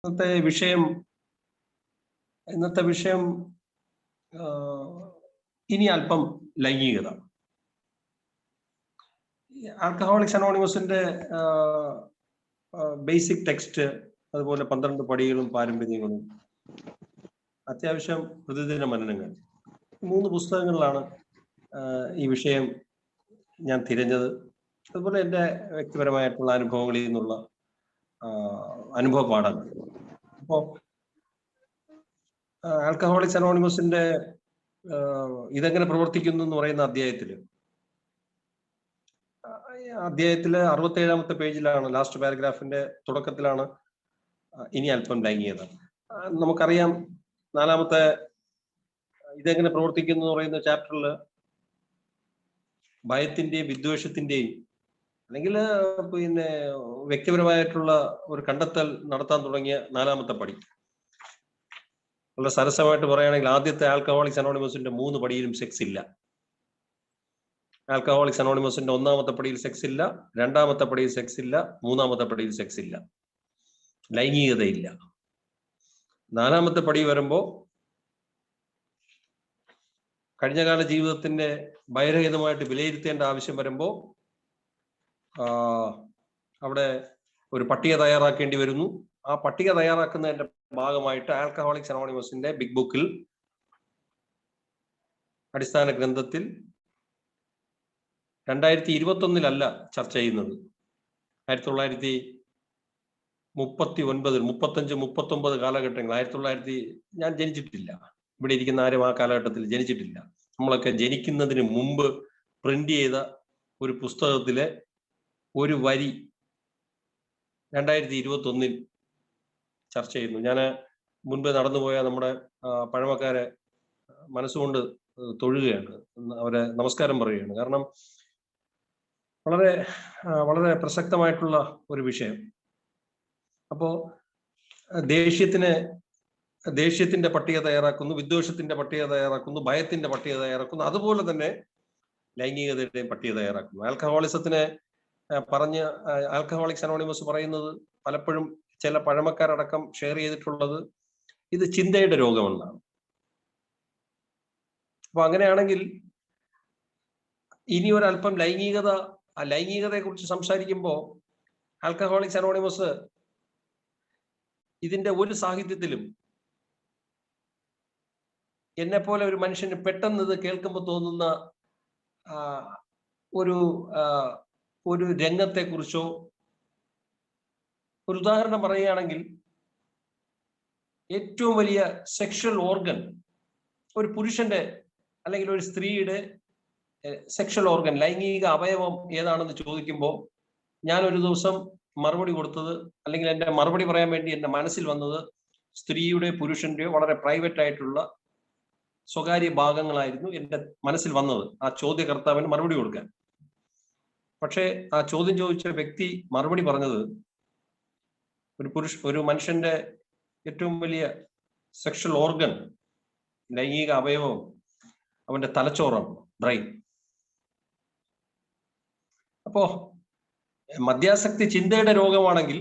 ഇന്നത്തെ വിഷയം ഇന്നത്തെ വിഷയം ഇനി അല്പം ലൈംഗികത. ആൽക്കഹോളിക്സ് അനോണിമസിന്റെ ബേസിക് ടെക്സ്റ്റ്, അതുപോലെ 12 പടികളും പാരമ്പര്യങ്ങളും, അത്യാവശ്യം പ്രതിദിന മനനങ്ങൾ, 3 പുസ്തകങ്ങളിലാണ് ഈ വിഷയം ഞാൻ തിരഞ്ഞത്. അതുപോലെ എൻ്റെ വ്യക്തിപരമായിട്ടുള്ള അനുഭവങ്ങളിൽ നിന്നുള്ള അനുഭവ പാഠങ്ങൾ. അപ്പോൾ ആൽക്കഹോളിക്സ് അനോണിമസിന്റെ ഇതെങ്ങനെ പ്രവർത്തിക്കുന്നു എന്ന് പറയുന്ന അധ്യായത്തില് 67ാമത്തെ പേജിലാണ്, ലാസ്റ്റ് പാരഗ്രാഫിന്റെ തുടക്കത്തിലാണ് ഇനി അല്പം ലൈംഗികത. നമുക്കറിയാം, 4ാമത്തെ ഇതെങ്ങനെ പ്രവർത്തിക്കുന്നു എന്ന് പറയുന്ന ചാപ്റ്ററിൽ ഭയത്തിന്റെയും വിദ്വേഷത്തിന്റെയും അല്ലെങ്കിൽ പിന്നെ വ്യക്തിപരമായിട്ടുള്ള ഒരു കണ്ടെത്തൽ നടത്താൻ തുടങ്ങിയ 4ാമത്തെ പടി. വളരെ സരസമായിട്ട് പറയുകയാണെങ്കിൽ, ആദ്യത്തെ ആൽക്കഹോളിക്സ് അനോണിമസിന്റെ 3 പടിയിലും സെക്സ് ഇല്ല. ആൽക്കഹോളിക്സ് അനോണിമസിന്റെ 1ാമത്തെ പടിയിൽ സെക്സ് ഇല്ല, 2ാമത്തെ പടിയിൽ സെക്സ് ഇല്ല, 3ാമത്തെ പടിയിൽ സെക്സ് ഇല്ല, ലൈംഗികതയില്ല. 4ാമത്തെ പടി വരുമ്പോ കഴിഞ്ഞകാല ജീവിതത്തിന്റെ ഭയരഹിതമായിട്ട് വിലയിരുത്തേണ്ട ആവശ്യം വരുമ്പോ അവിടെ ഒരു പട്ടിക തയ്യാറാക്കേണ്ടി വരുന്നു. ആ പട്ടിക തയ്യാറാക്കുന്നതിന്റെ ഭാഗമായിട്ട് ആൽക്കഹോളിക്സ് അനോണിമസിന്റെ ബിഗ് ബുക്കിൽ, അടിസ്ഥാന ഗ്രന്ഥത്തിൽ 2021 ചർച്ച ചെയ്യുന്നത്, 1939, 35, 39 കാലഘട്ടങ്ങൾ. ഞാൻ ജനിച്ചിട്ടില്ല, ഇവിടെ ഇരിക്കുന്ന ആരും ആ കാലഘട്ടത്തിൽ ജനിച്ചിട്ടില്ല. നമ്മളൊക്കെ ജനിക്കുന്നതിന് മുമ്പ് പ്രിന്റ് ചെയ്ത ഒരു പുസ്തകത്തിലെ ഒരു വരി 2021 ചർച്ച ചെയ്യുന്നു. ഞാൻ മുൻപ് നടന്നുപോയ നമ്മുടെ പഴമക്കാരെ മനസ്സുകൊണ്ട് തൊഴുകയാണ്, അവരെ നമസ്കാരം പറയുകയാണ്. കാരണം വളരെ വളരെ പ്രസക്തമായിട്ടുള്ള ഒരു വിഷയം. അപ്പോ ദേഷ്യത്തിന്റെ പട്ടിക തയ്യാറാക്കുന്നു, വിദ്വേഷത്തിന്റെ പട്ടിക തയ്യാറാക്കുന്നു, ഭയത്തിന്റെ പട്ടിക തയ്യാറാക്കുന്നു, അതുപോലെ തന്നെ ലൈംഗികതയുടെയും പട്ടിക തയ്യാറാക്കുന്നു. ആൽക്കഹോളിക്സ് അനോണിമസ് പറയുന്നത്, പലപ്പോഴും ചില പഴമക്കാരടക്കം ഷെയർ ചെയ്തിട്ടുള്ളത്, ഇത് ചിന്തയുടെ രോഗമെന്നാണ്. അപ്പൊ അങ്ങനെയാണെങ്കിൽ ഇനി ഒരല്പം ലൈംഗികതയെ കുറിച്ച് സംസാരിക്കുമ്പോൾ ആൽക്കഹോളിക്സ് അനോണിമസ് ഇതിന്റെ ഒരു സാഹിത്യത്തിലും എന്നെ പോലെ ഒരു മനുഷ്യന് പെട്ടെന്ന് ഇത് കേൾക്കുമ്പോൾ തോന്നുന്ന ഒരു രംഗത്തെ കുറിച്ചോ, ഒരു ഉദാഹരണം പറയുകയാണെങ്കിൽ, ഏറ്റവും വലിയ സെക്ഷൽ ഓർഗൻ ഒരു പുരുഷന്റെ അല്ലെങ്കിൽ ഒരു സ്ത്രീയുടെ സെക്ഷൽ ഓർഗൻ, ലൈംഗിക അവയവം ഏതാണെന്ന് ചോദിക്കുമ്പോൾ ഞാൻ ഒരു ദിവസം മറുപടി കൊടുത്തത്, അല്ലെങ്കിൽ എൻ്റെ മറുപടി പറയാൻ വേണ്ടി എൻ്റെ മനസ്സിൽ വന്നത്, സ്ത്രീയുടെ പുരുഷന്റെയോ വളരെ പ്രൈവറ്റ് ആയിട്ടുള്ള സ്വകാര്യ ഭാഗങ്ങളായിരുന്നു എൻ്റെ മനസ്സിൽ വന്നത് ആ ചോദ്യകർത്താവിന് മറുപടി കൊടുക്കാൻ. പക്ഷേ ആ ചോദ്യം ചോദിച്ച വ്യക്തി മറുപടി പറഞ്ഞത്, ഒരു മനുഷ്യന്റെ ഏറ്റവും വലിയ സെക്ഷൽ ഓർഗൻ, ലൈംഗിക അവയവം അവന്റെ തലച്ചോറാണ്, ബ്രെയിൻ. അപ്പോ മദ്യാസക്തി ചിന്തയുടെ രോഗമാണെങ്കിൽ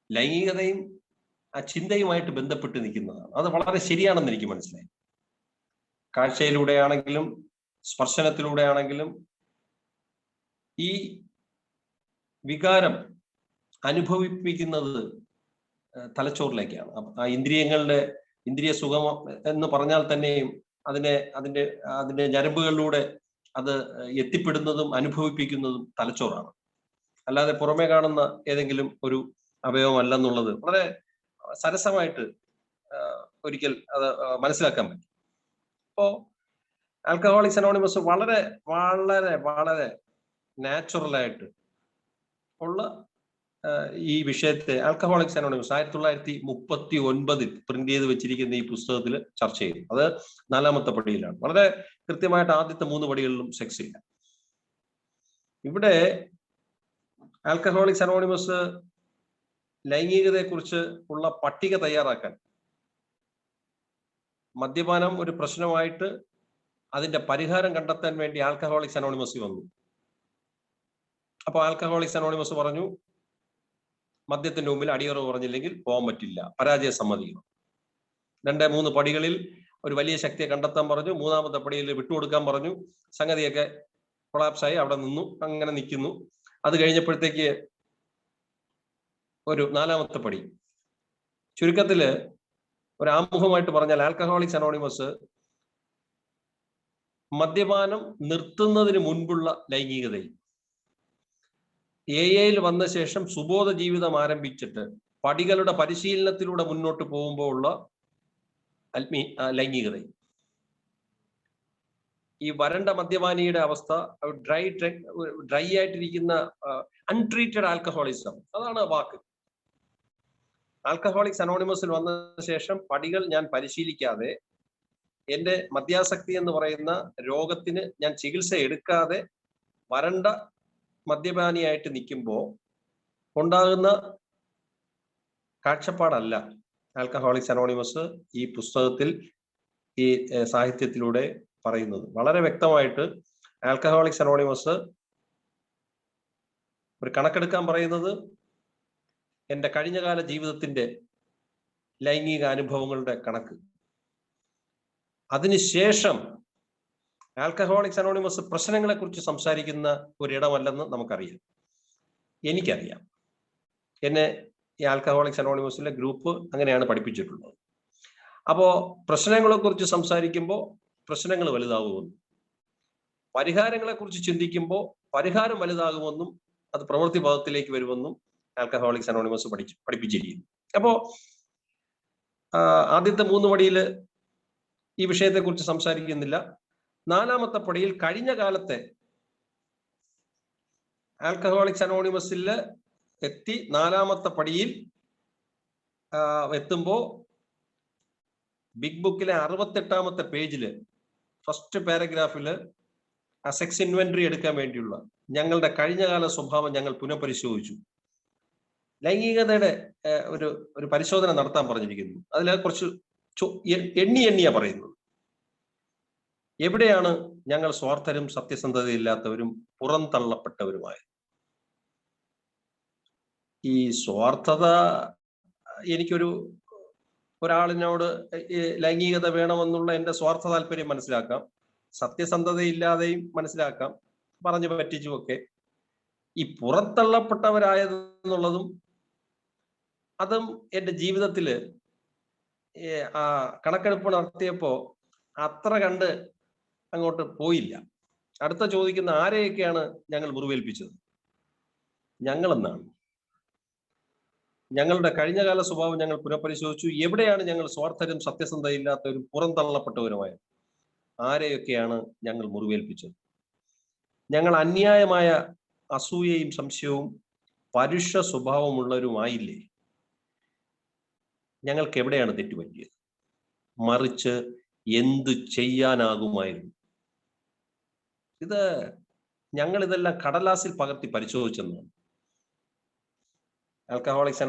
ലൈംഗികതയും ആ ചിന്തയുമായിട്ട് ബന്ധപ്പെട്ട് നിൽക്കുന്നതാണ്. അത് വളരെ ശരിയാണെന്ന് എനിക്ക് മനസ്സിലായി. കാഴ്ചയിലൂടെയാണെങ്കിലും സ്പർശനത്തിലൂടെയാണെങ്കിലും ഈ വികാരം അനുഭവിപ്പിക്കുന്നത് തലച്ചോറിലേക്കാണ്. ആ ഇന്ദ്രിയ സുഖം എന്ന് പറഞ്ഞാൽ തന്നെയും അതിന്റെ ഞരമ്പുകളിലൂടെ അത് എത്തിപ്പെടുന്നതും അനുഭവിപ്പിക്കുന്നതും തലച്ചോറാണ്, അല്ലാതെ പുറമേ കാണുന്ന ഏതെങ്കിലും ഒരു അവയവമല്ലെന്നുള്ളത് വളരെ സരസമായിട്ട് ഒരിക്കൽ അത് മനസ്സിലാക്കാൻ പറ്റും. അപ്പോ ആൽക്കഹോളിക്സ് അനോണിമസ് വളരെ വളരെ വളരെ നാച്ചുറലായിട്ട് ഉള്ള ഈ വിഷയത്തെ ആൽക്കഹോളിക്സ് അനോണിമസ് 1939 പ്രിന്റ് ചെയ്ത് വെച്ചിരിക്കുന്ന ഈ പുസ്തകത്തിൽ ചർച്ച ചെയ്തു. അത് 4ാമത്തെ പടിയിലാണ്. വളരെ കൃത്യമായിട്ട് ആദ്യത്തെ 3 പടികളിലും സെക്സ് ഇല്ല. ഇവിടെ ആൽക്കഹോളിക്സ് അനോണിമസ് ലൈംഗികതയെ കുറിച്ച് ഉള്ള പട്ടിക തയ്യാറാക്കാൻ, മദ്യപാനം ഒരു പ്രശ്നമായിട്ട് അതിന്റെ പരിഹാരം കണ്ടെത്താൻ വേണ്ടി ആൽക്കഹോളിക്സ് അനോണിമസ് വന്നു. അപ്പോൾ ആൽക്കഹോളിക്സ് അനോണിമസ് പറഞ്ഞു, മദ്യത്തിന്റെ മുമ്പിൽ അടിയറവ് പറഞ്ഞില്ലെങ്കിൽ പോകാൻ പറ്റില്ല, പരാജയ സമ്മതിക്കണം. 2-3 പടികളിൽ ഒരു വലിയ ശക്തിയെ കണ്ടെത്താൻ പറഞ്ഞു, 3-ാമത്തെ പടിയിൽ വിട്ടുകൊടുക്കാൻ പറഞ്ഞു. സംഗതിയൊക്കെ കൊളാപ്സായി അവിടെ നിന്നു, അങ്ങനെ നിൽക്കുന്നു. അത് കഴിഞ്ഞപ്പോഴത്തേക്ക് ഒരു 4-ാമത്തെ പടി. ചുരുക്കത്തില് ഒരു ആമുഖമായിട്ട് പറഞ്ഞാൽ, ആൽക്കഹോളിക്സ് അനോണിമസ് മദ്യപാനം നിർത്തുന്നതിന് മുൻപുള്ള ലൈംഗികതയിൽ, AA-യിൽ വന്ന ശേഷം സുബോധ ജീവിതം ആരംഭിച്ചിട്ട് പടികളുടെ പരിശീലനത്തിലൂടെ മുന്നോട്ട് പോകുമ്പോൾ ഉള്ള ലൈംഗികതയിൽ, ഈ വരണ്ട മദ്യപാനിയുടെ അവസ്ഥ, ഡ്രൈ ആയിട്ടിരിക്കുന്ന അൺട്രീറ്റഡ് ആൽക്കഹോളിസം, അതാണ് വാക്ക്. ആൽക്കഹോളിക്സ് അനോണിമസിൽ വന്ന ശേഷം പടികൾ ഞാൻ പരിശീലിക്കാതെ, എന്റെ മദ്യാസക്തി എന്ന് പറയുന്ന രോഗത്തിന് ഞാൻ ചികിത്സ എടുക്കാതെ വരണ്ട മദ്യപാനിയായിട്ട് നിൽക്കുമ്പോൾ ഉണ്ടാകുന്ന കാഴ്ചപ്പാടല്ല ആൽക്കഹോളിക്സ് അനോണിമസ് ഈ പുസ്തകത്തിൽ, ഈ സാഹിത്യത്തിലൂടെ പറയുന്നത്. വളരെ വ്യക്തമായിട്ട് ആൽക്കഹോളിക്സ് അനോണിമസ് ഒരു കണക്കെടുക്കാൻ പറയുന്നത് എൻ്റെ കഴിഞ്ഞകാല ജീവിതത്തിന്റെ ലൈംഗിക അനുഭവങ്ങളുടെ കണക്ക്. അതിനുശേഷം ആൽക്കഹോളിക്സ് അനോണിമസ് പ്രശ്നങ്ങളെ കുറിച്ച് സംസാരിക്കുന്ന ഒരിടമല്ലെന്ന് നമുക്കറിയാം, എനിക്കറിയാം. എന്നെ ഈ ആൽക്കഹോളിക്സ് അനോണിമസിലെ ഗ്രൂപ്പ് അങ്ങനെയാണ് പഠിപ്പിച്ചിട്ടുള്ളത്. അപ്പോ പ്രശ്നങ്ങളെ കുറിച്ച് സംസാരിക്കുമ്പോൾ പ്രശ്നങ്ങൾ വലുതാകുമെന്നും, പരിഹാരങ്ങളെ കുറിച്ച് ചിന്തിക്കുമ്പോൾ പരിഹാരം വലുതാകുമെന്നും, അത് പ്രവൃത്തി പദത്തിലേക്ക് വരുമെന്നും ആൽക്കഹോളിക്സ് അനോണിമസ് പഠിപ്പിച്ചിരിക്കുന്നു. അപ്പോ ആദ്യത്തെ 3 പടിയിൽ ഈ വിഷയത്തെ കുറിച്ച് സംസാരിക്കുന്നില്ല. 4-ാമത്തെ പടിയിൽ കഴിഞ്ഞ കാലത്തെ ആൽക്കഹോളിക്സ് അനോണിമസിൽ എത്തി 4-ാമത്തെ പടിയിൽ എത്തുമ്പോൾ ബിഗ് ബുക്കിലെ 68-ാമത്തെ പേജില് ഫസ്റ്റ് പാരഗ്രാഫില് ആ സെക്സ് ഇൻവെന്ററി എടുക്കാൻ വേണ്ടിയുള്ള ഞങ്ങളുടെ കഴിഞ്ഞകാല സ്വഭാവം ഞങ്ങൾ പുനഃപരിശോധിച്ചു, ലൈംഗികതയുടെ ഒരു പരിശോധന നടത്താൻ പറഞ്ഞിരിക്കുന്നു. അതിൽ കുറച്ച് എണ്ണിയാ പറയുന്നത്. എവിടെയാണ് ഞങ്ങൾ സ്വാർത്ഥരും സത്യസന്ധതയില്ലാത്തവരും പുറന്തള്ളപ്പെട്ടവരുമായ? ഈ സ്വാർത്ഥത, ഒരാളിനോട് ലൈംഗികത വേണമെന്നുള്ള എൻ്റെ സ്വാർത്ഥ താല്പര്യം മനസ്സിലാക്കാം, സത്യസന്ധതയില്ലാതെയും മനസ്സിലാക്കാം, പറഞ്ഞു പറ്റിച്ചുമൊക്കെ. ഈ പുറത്തള്ളപ്പെട്ടവരായതെന്നുള്ളതും അതും എൻ്റെ ജീവിതത്തില് കണക്കെടുപ്പ് നടത്തിയപ്പോ അത്ര കണ്ട് അങ്ങോട്ട് പോയില്ല. അടുത്ത ചോദിക്കുന്ന ആരെയൊക്കെയാണ് ഞങ്ങൾ മുറിവേൽപ്പിച്ചത്? ഞങ്ങളെന്നാണ്. ഞങ്ങളുടെ കഴിഞ്ഞകാല സ്വഭാവം ഞങ്ങൾ പുനഃപരിശോധിച്ചു. എവിടെയാണ് ഞങ്ങൾ സ്വാർത്ഥരും സത്യസന്ധയില്ലാത്തവരും പുറന്തള്ളപ്പെട്ടവരുമായത്? ആരെയൊക്കെയാണ് ഞങ്ങൾ മുറിവേൽപ്പിച്ചത്? ഞങ്ങൾ അന്യായമായ അസൂയയും സംശയവും പരുഷ സ്വഭാവമുള്ളവരുമായില്ലേ? ഞങ്ങൾക്ക് എവിടെയാണ് തെറ്റുപറ്റിയത്? മറിച്ച് എന്തു ചെയ്യാനാകുമായിരുന്നു? ഞങ്ങൾ ഇതെല്ലാം കടലാസിൽ പകർത്തി പരിശോധിച്ചെന്നാണ്. ആൽക്കഹോളിക്സ്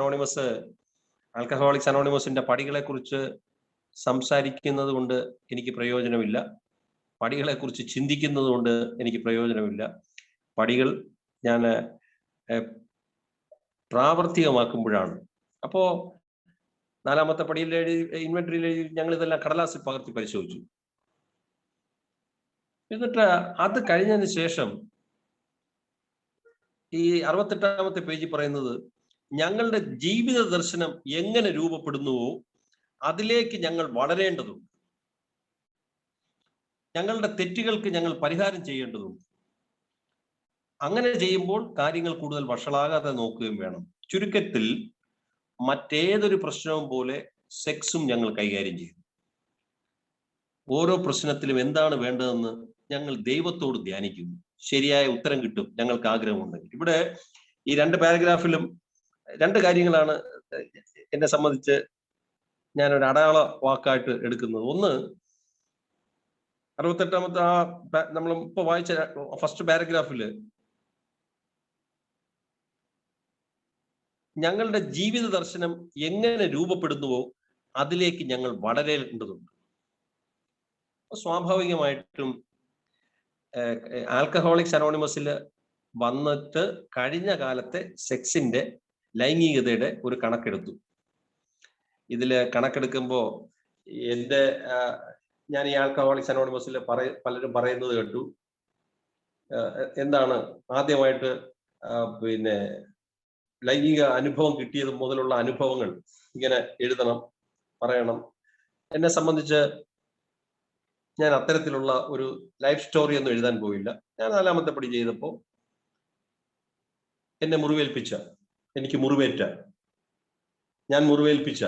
അനോണിമസിന്റെ പടികളെ കുറിച്ച് സംസാരിക്കുന്നത് കൊണ്ട് എനിക്ക് പ്രയോജനമില്ല, പടികളെ കുറിച്ച് ചിന്തിക്കുന്നത് കൊണ്ട് എനിക്ക് പ്രയോജനമില്ല. പടികൾ ഞാൻ പ്രാവർത്തികമാക്കുമ്പോഴാണ്. അപ്പോ 4-ാമത്തെ പടിയിൽ ഇൻവെന്ററിയിൽ ഞങ്ങൾ ഇതെല്ലാം കടലാസിൽ പകർത്തി പരിശോധിച്ചു. എന്നിട്ട് അത് കഴിഞ്ഞതിന് ശേഷം ഈ 68-ാമത്തെ പേജിൽ പറയുന്നത്, ഞങ്ങളുടെ ജീവിത ദർശനം എങ്ങനെ രൂപപ്പെടുന്നുവോ അതിലേക്ക് ഞങ്ങൾ വളരേണ്ടതുണ്ട്. ഞങ്ങളുടെ തെറ്റുകൾക്ക് ഞങ്ങൾ പരിഹാരം ചെയ്യേണ്ടതുണ്ട്. അങ്ങനെ ചെയ്യുമ്പോൾ കാര്യങ്ങൾ കൂടുതൽ വഷളാകാതെ നോക്കുകയും വേണം. ചുരുക്കത്തിൽ മറ്റേതൊരു പ്രശ്നവും പോലെ സെക്സും ഞങ്ങൾ കൈകാര്യം ചെയ്യും. ഓരോ പ്രശ്നത്തിലും എന്താണ് വേണ്ടതെന്ന് ഞങ്ങൾ ദൈവത്തോട് ധ്യാനിക്കുന്നു. ശരിയായ ഉത്തരം കിട്ടും ഞങ്ങൾക്ക് ആഗ്രഹമുണ്ടെങ്കിൽ. ഇവിടെ ഈ 2 പാരഗ്രാഫിലും 2 കാര്യങ്ങളാണ് എന്നെ സംബന്ധിച്ച് ഞാനൊരു അടയാള വാക്കായിട്ട് എടുക്കുന്നത്. ഒന്ന്, 68-ാമത്തെ നമ്മൾ ഇപ്പൊ വായിച്ച ഫസ്റ്റ് പാരഗ്രാഫില് ഞങ്ങളുടെ ജീവിത ദർശനം എങ്ങനെ രൂപപ്പെടുന്നുവോ അതിലേക്ക് ഞങ്ങൾ വളരേണ്ടതുണ്ട്. സ്വാഭാവികമായിട്ടും ആൽക്കഹോളിക്സ് അനോണിമസിൽ വന്നിട്ട് കഴിഞ്ഞ കാലത്തെ സെക്സിന്റെ ലൈംഗികതയുടെ ഒരു കണക്കെടുത്തു. ഇതില് കണക്കെടുക്കുമ്പോൾ എൻ്റെ ഞാൻ ഈ ആൽക്കഹോളിക്സ് അനോണിമസിൽ പലരും പറയുന്നത് കേട്ടു, എന്താണ് ആദ്യമായിട്ട് പിന്നെ ലൈംഗിക അനുഭവം കിട്ടിയത് മുതലുള്ള അനുഭവങ്ങൾ ഇങ്ങനെ എഴുതണം, പറയണം. എന്നെ സംബന്ധിച്ച് ഞാൻ അത്തരത്തിലുള്ള ഒരു ലൈഫ് സ്റ്റോറി ഒന്നും എഴുതാൻ പോയില്ല. ഞാൻ 4ാമത്തെ പടി ചെയ്തപ്പോൾ എന്നെ എനിക്ക് മുറിവേറ്റ, ഞാൻ മുറിവേൽപ്പിച്ച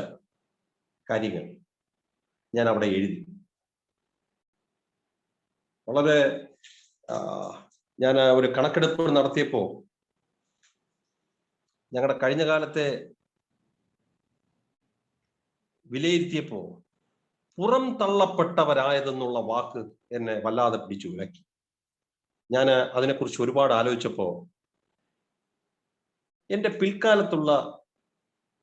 കാര്യങ്ങൾ ഞാൻ അവിടെ എഴുതി. വളരെ ഞാൻ ഒരു കണക്കെടുപ്പ് നടത്തിയപ്പോൾ ഞങ്ങളുടെ കഴിഞ്ഞ കാലത്തെ വിലയിരുത്തിയപ്പോൾ പുറം തള്ളപ്പെട്ടവരായതെന്നുള്ള വാക്ക് എന്നെ വല്ലാതെ പിടിച്ചു വിലക്കി. ഞാൻ അതിനെക്കുറിച്ച് ഒരുപാട് ആലോചിച്ചപ്പോൾ എൻ്റെ പിൽക്കാലത്തുള്ള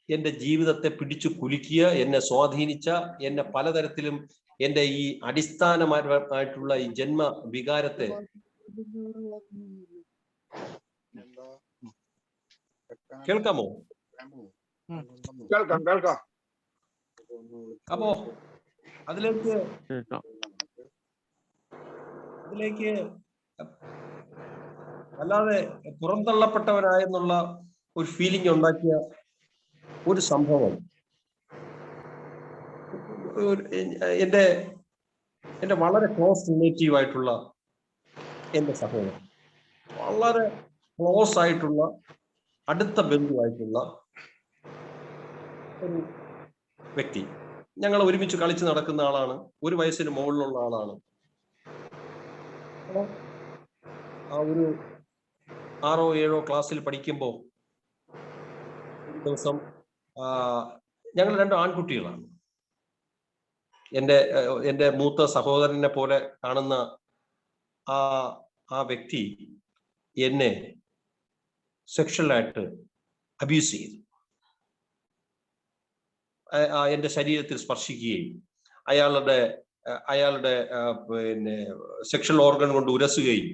എൻ്റെ ജീവിതത്തെ പിടിച്ചു കുലുക്കിയ, എന്നെ സ്വാധീനിച്ച, എന്നെ പലതരത്തിലും എൻ്റെ ഈ അടിസ്ഥാനമായിട്ടുള്ള ഈ ജന്മ വികാരത്തെ കേൾക്കാമോ? കേൾക്കാം. അപ്പോ അതിലേക്ക് അല്ലാതെ പുറന്തള്ളപ്പെട്ടവരായെന്നുള്ള ഒരു ഫീലിംഗ് ഉണ്ടാക്കിയ ഒരു സംഭവം എൻ്റെ വളരെ ക്ലോസ് റിലേറ്റീവ് ആയിട്ടുള്ള എൻ്റെ സഹോദരൻ, വളരെ ക്ലോസ് ആയിട്ടുള്ള അടുത്ത ബന്ധുവായിട്ടുള്ള ഒരു വ്യക്തി. ഞങ്ങൾ ഒരുമിച്ച് കളിച്ച് നടക്കുന്ന ആളാണ്, 1 വയസ്സിന് മുകളിലുള്ള ആളാണ്. ആ ഒരു 6ഓ 7ഓ ക്ലാസ്സിൽ പഠിക്കുമ്പോൾ ഒരു ദിവസം ഞങ്ങൾ 2 ആൺകുട്ടികളാണ്. എൻ്റെ മൂത്ത സഹോദരനെ പോലെ കാണുന്ന ആ വ്യക്തി എന്നെ സെക്ഷലായിട്ട് അബ്യൂസ് ചെയ്തു. എൻ്റെ ശരീരത്തിൽ സ്പർശിക്കുകയും അയാളുടെ പിന്നെ സെക്ഷൽ ഓർഗൻ കൊണ്ട് ഉരസുകയും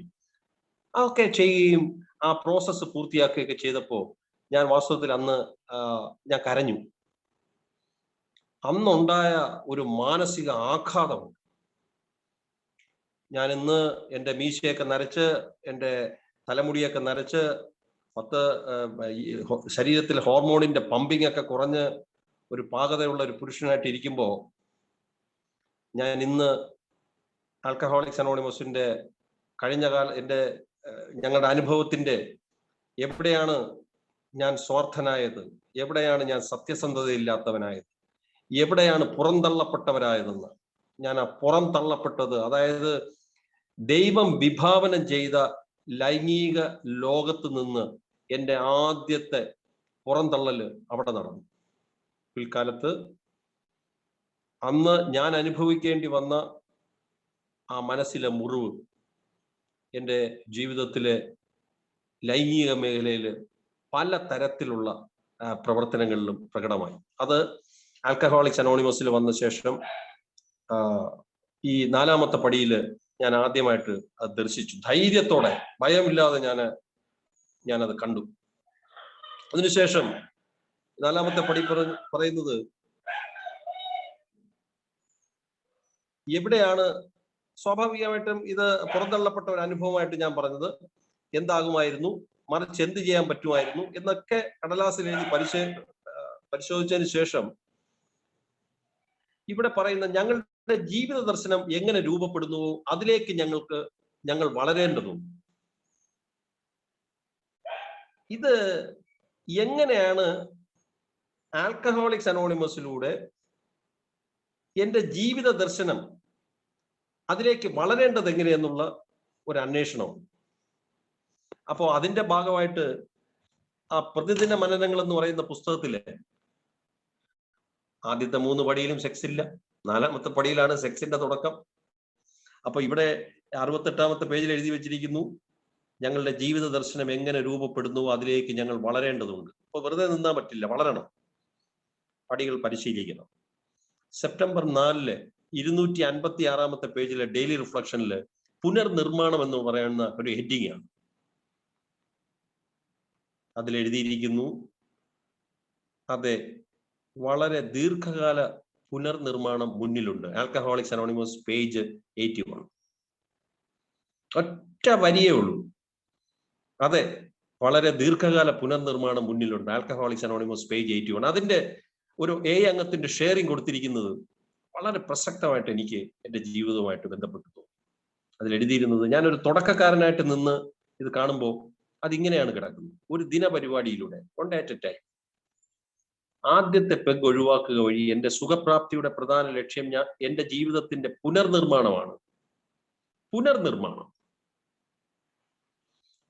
ഒക്കെ ചെയ്യുകയും ആ പ്രോസസ്സ് പൂർത്തിയാക്കുകയൊക്കെ ചെയ്തപ്പോൾ ഞാൻ വാസ്തവത്തിൽ അന്ന് ഞാൻ കരഞ്ഞു. അന്നുണ്ടായ ഒരു മാനസിക ആഘാതമുണ്ട്. ഞാൻ ഇന്ന് എൻ്റെ മീശയൊക്കെ നരച്ച്, എൻ്റെ തലമുടിയൊക്കെ നരച്ച്, ശരീരത്തിൽ ഹോർമോണിന്റെ പമ്പിംഗ് ഒക്കെ കുറഞ്ഞ് ഒരു പാകതയുള്ള ഒരു പുരുഷനായിട്ട് ഇരിക്കുമ്പോൾ ഞാൻ ഇന്ന് ആൽക്കഹോളിക്സ് അനോണിമസിന്റെ ഞങ്ങളുടെ അനുഭവത്തിന്റെ എവിടെയാണ് ഞാൻ സ്വാർത്ഥനായത്, എവിടെയാണ് ഞാൻ സത്യസന്ധതയില്ലാത്തവനായത്, എവിടെയാണ് പുറന്തള്ളപ്പെട്ടവരായതെന്ന്. ഞാൻ ആ പുറന്തള്ളപ്പെട്ടത്, അതായത് ദൈവം വിഭാവനം ചെയ്ത ലൈംഗിക ലോകത്ത് നിന്ന് എൻ്റെ ആദ്യത്തെ പുറന്തള്ളല് അവിടെ നടന്നു. പിൽക്കാലത്ത് അന്ന് ഞാൻ അനുഭവിക്കേണ്ടി വന്ന ആ മനസ്സിലെ മുറിവ് എൻ്റെ ജീവിതത്തിലെ ലൈംഗിക മേഖലയിൽ പല തരത്തിലുള്ള പ്രവർത്തനങ്ങളിലും പ്രകടമായി. അത് ആൽക്കഹോളിക്സ് അനോണിമസിൽ വന്ന ശേഷം ഈ 4ാമത്തെ പടിയിൽ ഞാൻ ആദ്യമായിട്ട് അത് ദർശിച്ചു. ധൈര്യത്തോടെ, ഭയമില്ലാതെ ഞാനത് കണ്ടു. അതിനുശേഷം 4ാമത്തെ പടി പറയുന്നത് എവിടെയാണ് സ്വാഭാവികമായിട്ടും ഇത് പുറന്തള്ളപ്പെട്ട ഒരു അനുഭവമായിട്ട് ഞാൻ പറഞ്ഞത് എന്താകുമായിരുന്നു, മറിച്ച് എന്ത് ചെയ്യാൻ പറ്റുമായിരുന്നു എന്നൊക്കെ കടലാസിൽ എഴുതി പരിശോധിച്ചതിന് ശേഷം ഇവിടെ പറയുന്ന ഞങ്ങളുടെ ജീവിത ദർശനം എങ്ങനെ രൂപപ്പെടുന്നുവോ അതിലേക്ക് ഞങ്ങൾ വളരേണ്ടതുണ്ട്. ഇത് എങ്ങനെയാണ് ആൽക്കഹോളിക്സ് അനോണിമസിലൂടെ എൻ്റെ ജീവിത ദർശനം അതിലേക്ക് വളരേണ്ടത് എങ്ങനെയെന്നുള്ള ഒരു അന്വേഷണം. അപ്പോൾ അതിന്റെ ഭാഗമായിട്ട് ആ പ്രതിദിന മനനങ്ങൾ എന്ന് പറയുന്ന പുസ്തകത്തിലെ ആദ്യത്തെ 3 പടിയിലും സെക്സ് ഇല്ല, 4ാമത്തെ പടിയിലാണ് സെക്സിന്റെ തുടക്കം. അപ്പൊ ഇവിടെ 68ാമത്തെ പേജിൽ എഴുതി വെച്ചിരിക്കുന്നു, ഞങ്ങളുടെ ജീവിത ദർശനം എങ്ങനെ രൂപപ്പെടുന്നു അതിലേക്ക് ഞങ്ങൾ വളരേണ്ടതുണ്ട്. അപ്പൊ വെറുതെ നിന്നാൻ പറ്റില്ല, വളരണം, പടികൾ പരിശീലിക്കണം. സെപ്റ്റംബർ 4 256ാമത്തെ പേജിലെ ഡെയിലി റിഫ്ലക്ഷനിൽ പുനർനിർമ്മാണം എന്ന് പറയുന്ന ഒരു ഹെഡിങ് ആണ്. അതിലെഴുതിയിരിക്കുന്നു, അതെ, വളരെ ദീർഘകാല പുനർനിർമ്മാണം മുന്നിലുണ്ട്. Alcoholics anonymous page 81. ഒറ്റ വരിയേ ഉള്ളൂ. അതെ, വളരെ ദീർഘകാല പുനർനിർമ്മാണം മുന്നിലുണ്ട്. Alcoholics anonymous page 81. അതിന്റെ ഒരു അംഗത്തിന്റെ ഷെയറിംഗ് കൊടുത്തിരിക്കുന്നത് വളരെ പ്രസക്തമായിട്ട് എനിക്ക് എന്റെ ജീവിതവുമായിട്ട് ബന്ധപ്പെട്ടു തോന്നി. അതിൽ എഴുതിയിരുന്നത്, ഞാനൊരു തുടക്കക്കാരനായിട്ട് നിന്ന് ഇത് കാണുമ്പോൾ അതിങ്ങനെയാണ് കിടക്കുന്നത്. ഒരു ദിനപരിപാടിയിലൂടെ കൊണ്ടേറ്റ ടൈം ആദ്യത്തെ പെഗ് ഒഴിവാക്കുക വഴി എന്റെ സുഖപ്രാപ്തിയുടെ പ്രധാന ലക്ഷ്യം എന്റെ ജീവിതത്തിന്റെ പുനർനിർമ്മാണമാണ്. പുനർനിർമ്മാണം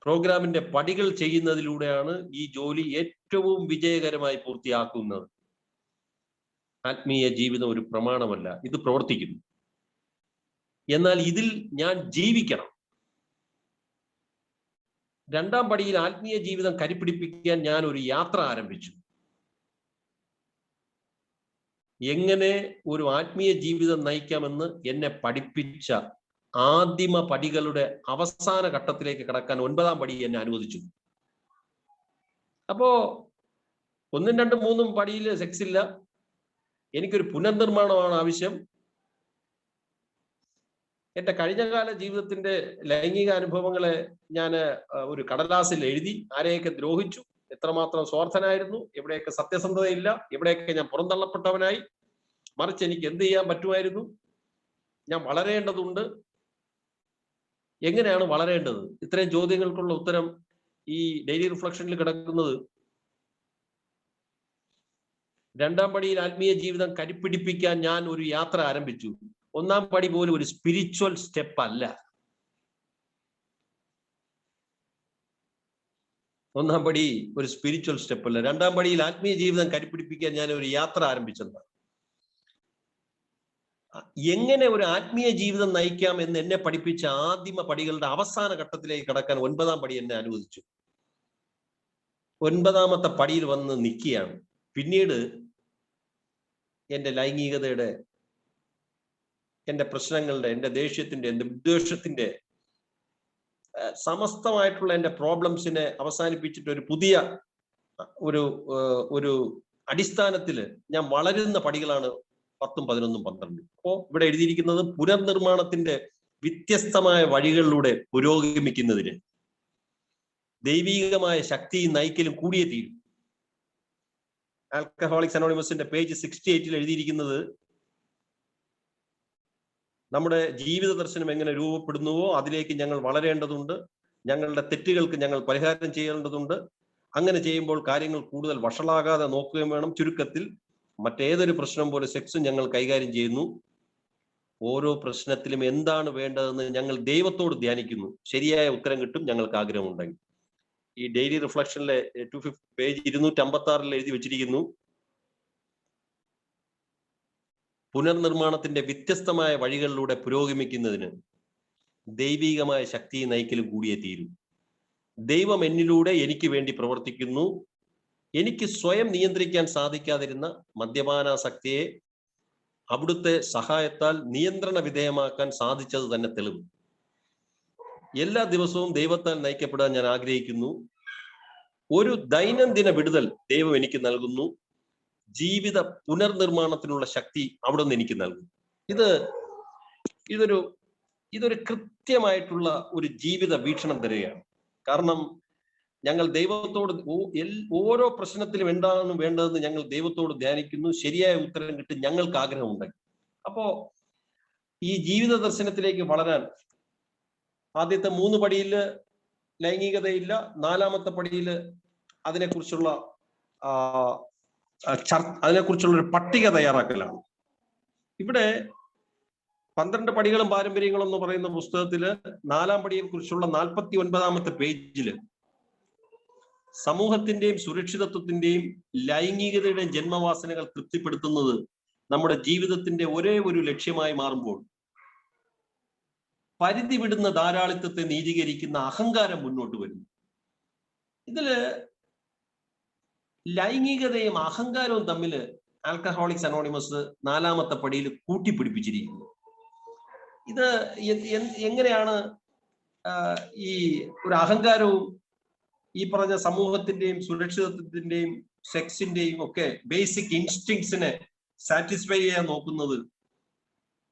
പ്രോഗ്രാമിന്റെ പടികൾ ചെയ്യുന്നതിലൂടെയാണ് ഈ ജോലി ഏറ്റവും വിജയകരമായി പൂർത്തിയാക്കുന്നത്. ആത്മീയ ജീവിതം ഒരു പ്രമാണമല്ല, ഇത് പ്രവർത്തിക്കുന്നു. എന്നാൽ ഇതിൽ ഞാൻ ജീവിക്കണം. രണ്ടാം പടിയിൽ ആത്മീയ ജീവിതം കരിപ്പിടിപ്പിക്കാൻ ഞാൻ ഒരു യാത്ര ആരംഭിച്ചു. എങ്ങനെ ഒരു ആത്മീയ ജീവിതം നയിക്കാമെന്ന് എന്നെ പഠിപ്പിച്ച ആദിമ പടികളുടെ അവസാന ഘട്ടത്തിലേക്ക് കടക്കാൻ 9ാം പടി എന്നെ അനുവദിച്ചു. അപ്പോ 1, 2, 3 പടിയിൽ സെക്സ് ഇല്ല. എനിക്കൊരു പുനർനിർമ്മാണമാണ് ആവശ്യം. എന്റെ കഴിഞ്ഞകാല ജീവിതത്തിന്റെ ലൈംഗിക അനുഭവങ്ങളെ ഞാൻ ഒരു കടലാസിൽ എഴുതി. ആരെയൊക്കെ ദ്രോഹിച്ചു, എത്രമാത്രം സ്വാർത്ഥനായിരുന്നു, എവിടെയൊക്കെ സത്യസന്ധതയില്ല, എവിടെയൊക്കെ ഞാൻ പുറന്തള്ളപ്പെട്ടവനായി, മറിച്ച് എനിക്ക് എന്ത് ചെയ്യാൻ പറ്റുമായിരുന്നു, ഞാൻ വളരേണ്ടതുണ്ട്, എങ്ങനെയാണ് വളരേണ്ടത്, ഇത്രയും ചോദ്യങ്ങൾക്കുള്ള ഉത്തരം ഈ ഡെയിലി റിഫ്ലക്ഷനിൽ കിടക്കുന്നത്. രണ്ടാം പടിയിൽ ആത്മീയ ജീവിതം കരിപ്പിടിപ്പിക്കാൻ ഞാൻ ഒരു യാത്ര ആരംഭിച്ചു. 1ാം പടി പോലും ഒരു സ്പിരിച്വൽ സ്റ്റെപ്പ് അല്ല. 1ാം പടി ഒരു സ്പിരിച്വൽ സ്റ്റെപ്പ് അല്ല. 2ാം പടിയിൽ ആത്മീയ ജീവിതം കരിപ്പിടിപ്പിക്കാൻ ഞാൻ ഒരു യാത്ര ആരംഭിച്ചതാണ്. എങ്ങനെ ഒരു ആത്മീയ ജീവിതം നയിക്കാം എന്ന് എന്നെ പഠിപ്പിച്ച ആദിമ പടികളുടെ അവസാന ഘട്ടത്തിലേക്ക് കടക്കാൻ 9ാം പടി എന്നെ അനുവദിച്ചു. 9ാമത്തെ പടിയിൽ വന്ന് നിൽക്കുകയാണ്. പിന്നീട് എന്റെ ലൈംഗികതയുടെ, എന്റെ പ്രശ്നങ്ങളുടെ, എന്റെ ദേഷ്യത്തിന്റെ, എന്റെ വിദ്വേഷത്തിന്റെ സമസ്തമായിട്ടുള്ള എന്റെ പ്രോബ്ലംസിനെ അവസാനിപ്പിച്ചിട്ട് ഒരു പുതിയ ഒരു അടിസ്ഥാനത്തില് ഞാൻ വളരുന്ന പടികളാണ് 10, 11, 12. അപ്പോ ഇവിടെ എഴുതിയിരിക്കുന്നത് പുനർനിർമ്മാണത്തിന്റെ വ്യത്യസ്തമായ വഴികളിലൂടെ പുരോഗമിക്കുന്നതിന് ദൈവീകമായ ശക്തി നയിക്കലും കൂടിയേ തീരും. ആൽക്കഹോളിക്സ് അനോണിമസിന്റെ പേജ് 68 എഴുതിയിരിക്കുന്നത്, നമ്മുടെ ജീവിത ദർശനം എങ്ങനെ രൂപപ്പെടുന്നുവോ അതിലേക്ക് ഞങ്ങൾ വളരേണ്ടതുണ്ട്. ഞങ്ങളുടെ തെറ്റുകൾക്ക് ഞങ്ങൾ പരിഹാരം ചെയ്യേണ്ടതുണ്ട്. അങ്ങനെ ചെയ്യുമ്പോൾ കാര്യങ്ങൾ കൂടുതൽ വഷളാകാതെ നോക്കുകയും വേണം. ചുരുക്കത്തിൽ മറ്റേതൊരു പ്രശ്നം പോലെ സെക്സും ഞങ്ങൾ കൈകാര്യം ചെയ്യുന്നു. ഓരോ പ്രശ്നത്തിലും എന്താണ് വേണ്ടതെന്ന് ഞങ്ങൾ ദൈവത്തോട് ധ്യാനിക്കുന്നു. ശരിയായ ഉത്തരം കിട്ടും ഞങ്ങൾക്ക് ആഗ്രഹമുണ്ടെങ്കിൽ. ഈ ഡെയിലി റിഫ്ലക്ഷനിലെ പേജ് 256 എഴുതി വെച്ചിരിക്കുന്നു, പുനർനിർമ്മാണത്തിന്റെ വ്യത്യസ്തമായ വഴികളിലൂടെ പുരോഗമിക്കുന്നതിന് ദൈവികമായ ശക്തി നയിക്കലും കൂടിയേ തീരും. ദൈവം എന്നിലൂടെ എനിക്ക് വേണ്ടി പ്രവർത്തിക്കുന്നു. എനിക്ക് സ്വയം നിയന്ത്രിക്കാൻ സാധിക്കാതിരുന്ന മദ്യപാനാസക്തിയെ അവിടുത്തെ സഹായത്താൽ നിയന്ത്രണ വിധേയമാക്കാൻ സാധിച്ചത് തന്നെ തെളിവ്. എല്ലാ ദിവസവും ദൈവത്താൽ നയിക്കപ്പെടാൻ ഞാൻ ആഗ്രഹിക്കുന്നു. ഒരു ദൈനംദിന വിടുതൽ ദൈവം എനിക്ക് നൽകുന്നു. ജീവിത പുനർനിർമ്മാണത്തിനുള്ള ശക്തി അവിടെ നിന്ന് എനിക്ക് നൽകും. ഇതൊരു കൃത്യമായിട്ടുള്ള ഒരു ജീവിത വീക്ഷണം തരികയാണ്. കാരണം ഞങ്ങൾ ദൈവത്തോട് ഓരോ പ്രശ്നത്തിലും എന്താണ് വേണ്ടതെന്ന് ഞങ്ങൾ ദൈവത്തോട് ധ്യാനിക്കുന്നു. ശരിയായ ഉത്തരം കിട്ടും ഞങ്ങൾക്ക് ആഗ്രഹമുണ്ടെങ്കിൽ. അപ്പോ ഈ ജീവിത ദർശനത്തിലേക്ക് വളരാൻ ആദ്യത്തെ 3 പടിയിൽ ലൈംഗികതയില്ല. 4ാമത്തെ പടിയിൽ അതിനെക്കുറിച്ചുള്ള ഒരു പട്ടിക തയ്യാറാക്കലാണ്. ഇവിടെ 12 പടികളും പാരമ്പര്യങ്ങളും എന്ന് പറയുന്ന പുസ്തകത്തില് 4ാം പടിയെ കുറിച്ചുള്ള 49ാമത്തെ പേജില് സമൂഹത്തിന്റെയും സുരക്ഷിതത്വത്തിന്റെയും ലൈംഗികതയുടെയും ജന്മവാസനകൾ തൃപ്തിപ്പെടുത്തുന്നത് നമ്മുടെ ജീവിതത്തിന്റെ ഒരേ ഒരു ലക്ഷ്യമായി മാറുമ്പോൾ പരിധി വിടുന്ന ധാരാളിത്തത്തെ നീതീകരിക്കുന്ന അഹങ്കാരം മുന്നോട്ട് വരുന്നു. ഇതില് ലൈംഗികതയും അഹങ്കാരവും തമ്മിൽ ആൽക്കഹോളിക്സ് അനോണിമസ് 4ാമത്തെ പടിയിൽ കൂട്ടിപ്പിടിപ്പിച്ചിരിക്കുന്നു. ഇത് എങ്ങനെയാണ് ഈ ഒരു അഹങ്കാരവും ഈ പറഞ്ഞ സമൂഹത്തിന്റെയും സുരക്ഷിതത്വത്തിന്റെയും സെക്സിന്റെയും ഒക്കെ ബേസിക് ഇൻസ്റ്റിങ്സിനെ സാറ്റിസ്ഫൈ ചെയ്യാൻ നോക്കുന്നത്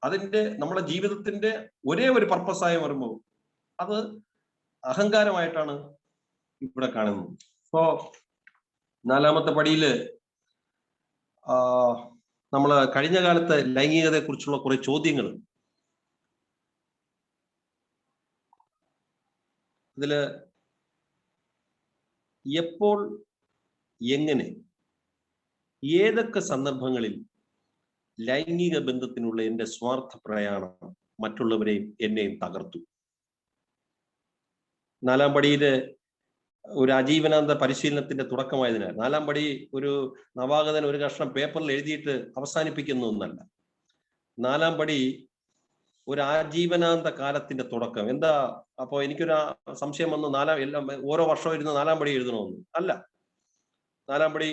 അതിന്റെ നമ്മുടെ ജീവിതത്തിന്റെ ഒരേ ഒരു പർപ്പസായി വരുമ്പോൾ അത് അഹങ്കാരമായിട്ടാണ് ഇവിടെ കാണുന്നത്. ഇപ്പോ 4ാമത്തെ പടിയില് നമ്മള് കഴിഞ്ഞ കാലത്തെ ലൈംഗികതയെ കുറിച്ചുള്ള കുറെ ചോദ്യങ്ങൾ ഇതില് എപ്പോൾ, എങ്ങനെ, ഏതൊക്കെ സന്ദർഭങ്ങളിൽ ലൈംഗിക ബന്ധത്തിനുള്ള എന്റെ സ്വാർത്ഥ പ്രയാണം മറ്റുള്ളവരെയും എന്നെയും തകർത്തു. 4ാം പടിയില് ഒരു ആജീവനാന്ത പരിശീലനത്തിന്റെ തുടക്കമായതിനാൽ 4ാം പടി ഒരു നവാഗതൻ ഒരു കഷ്ണം പേപ്പറിൽ എഴുതിയിട്ട് അവസാനിപ്പിക്കുന്ന ഒന്നല്ല. 4ാം പടി ഒരു ആജീവനാന്ത കാലത്തിന്റെ തുടക്കം. എന്താ അപ്പോ എനിക്കൊരു സംശയം വന്നു, ഓരോ വർഷം ഇരുന്ന് 4ാം പടി എഴുതണമെന്ന് അല്ല. 4ാം പടി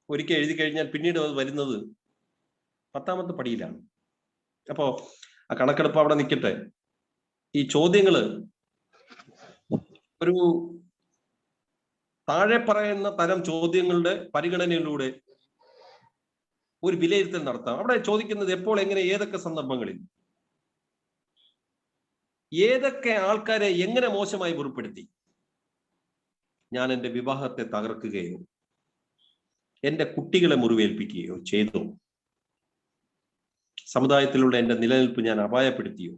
ഒരിക്കൽ എഴുതി കഴിഞ്ഞാൽ പിന്നീട് അത് വരുന്നത് 10ാമത്തെ പടിയിലാണ്. അപ്പോ ആ കണക്കെടുപ്പ് അവിടെ നിൽക്കട്ടെ. ഈ ചോദ്യങ്ങള് ഒരു താഴെ പറയുന്ന തരം ചോദ്യങ്ങളുടെ പരിഗണനയിലൂടെ ഒരു വിലയിരുത്തൽ നടത്താം. അവിടെ ചോദിക്കുന്നത് എപ്പോൾ, എങ്ങനെ, ഏതൊക്കെ സന്ദർഭങ്ങളിൽ, ഏതൊക്കെ ആൾക്കാരെ എങ്ങനെ മോശമായി മുറിപ്പെടുത്തി ഞാൻ എൻ്റെ വിവാഹത്തെ തകർക്കുകയോ എൻ്റെ കുട്ടികളെ മുറിവേൽപ്പിക്കുകയോ ചെയ്തോ, സമുദായത്തിലുള്ള എൻ്റെ നിലനിൽപ്പ് ഞാൻ അപായപ്പെടുത്തിയോ,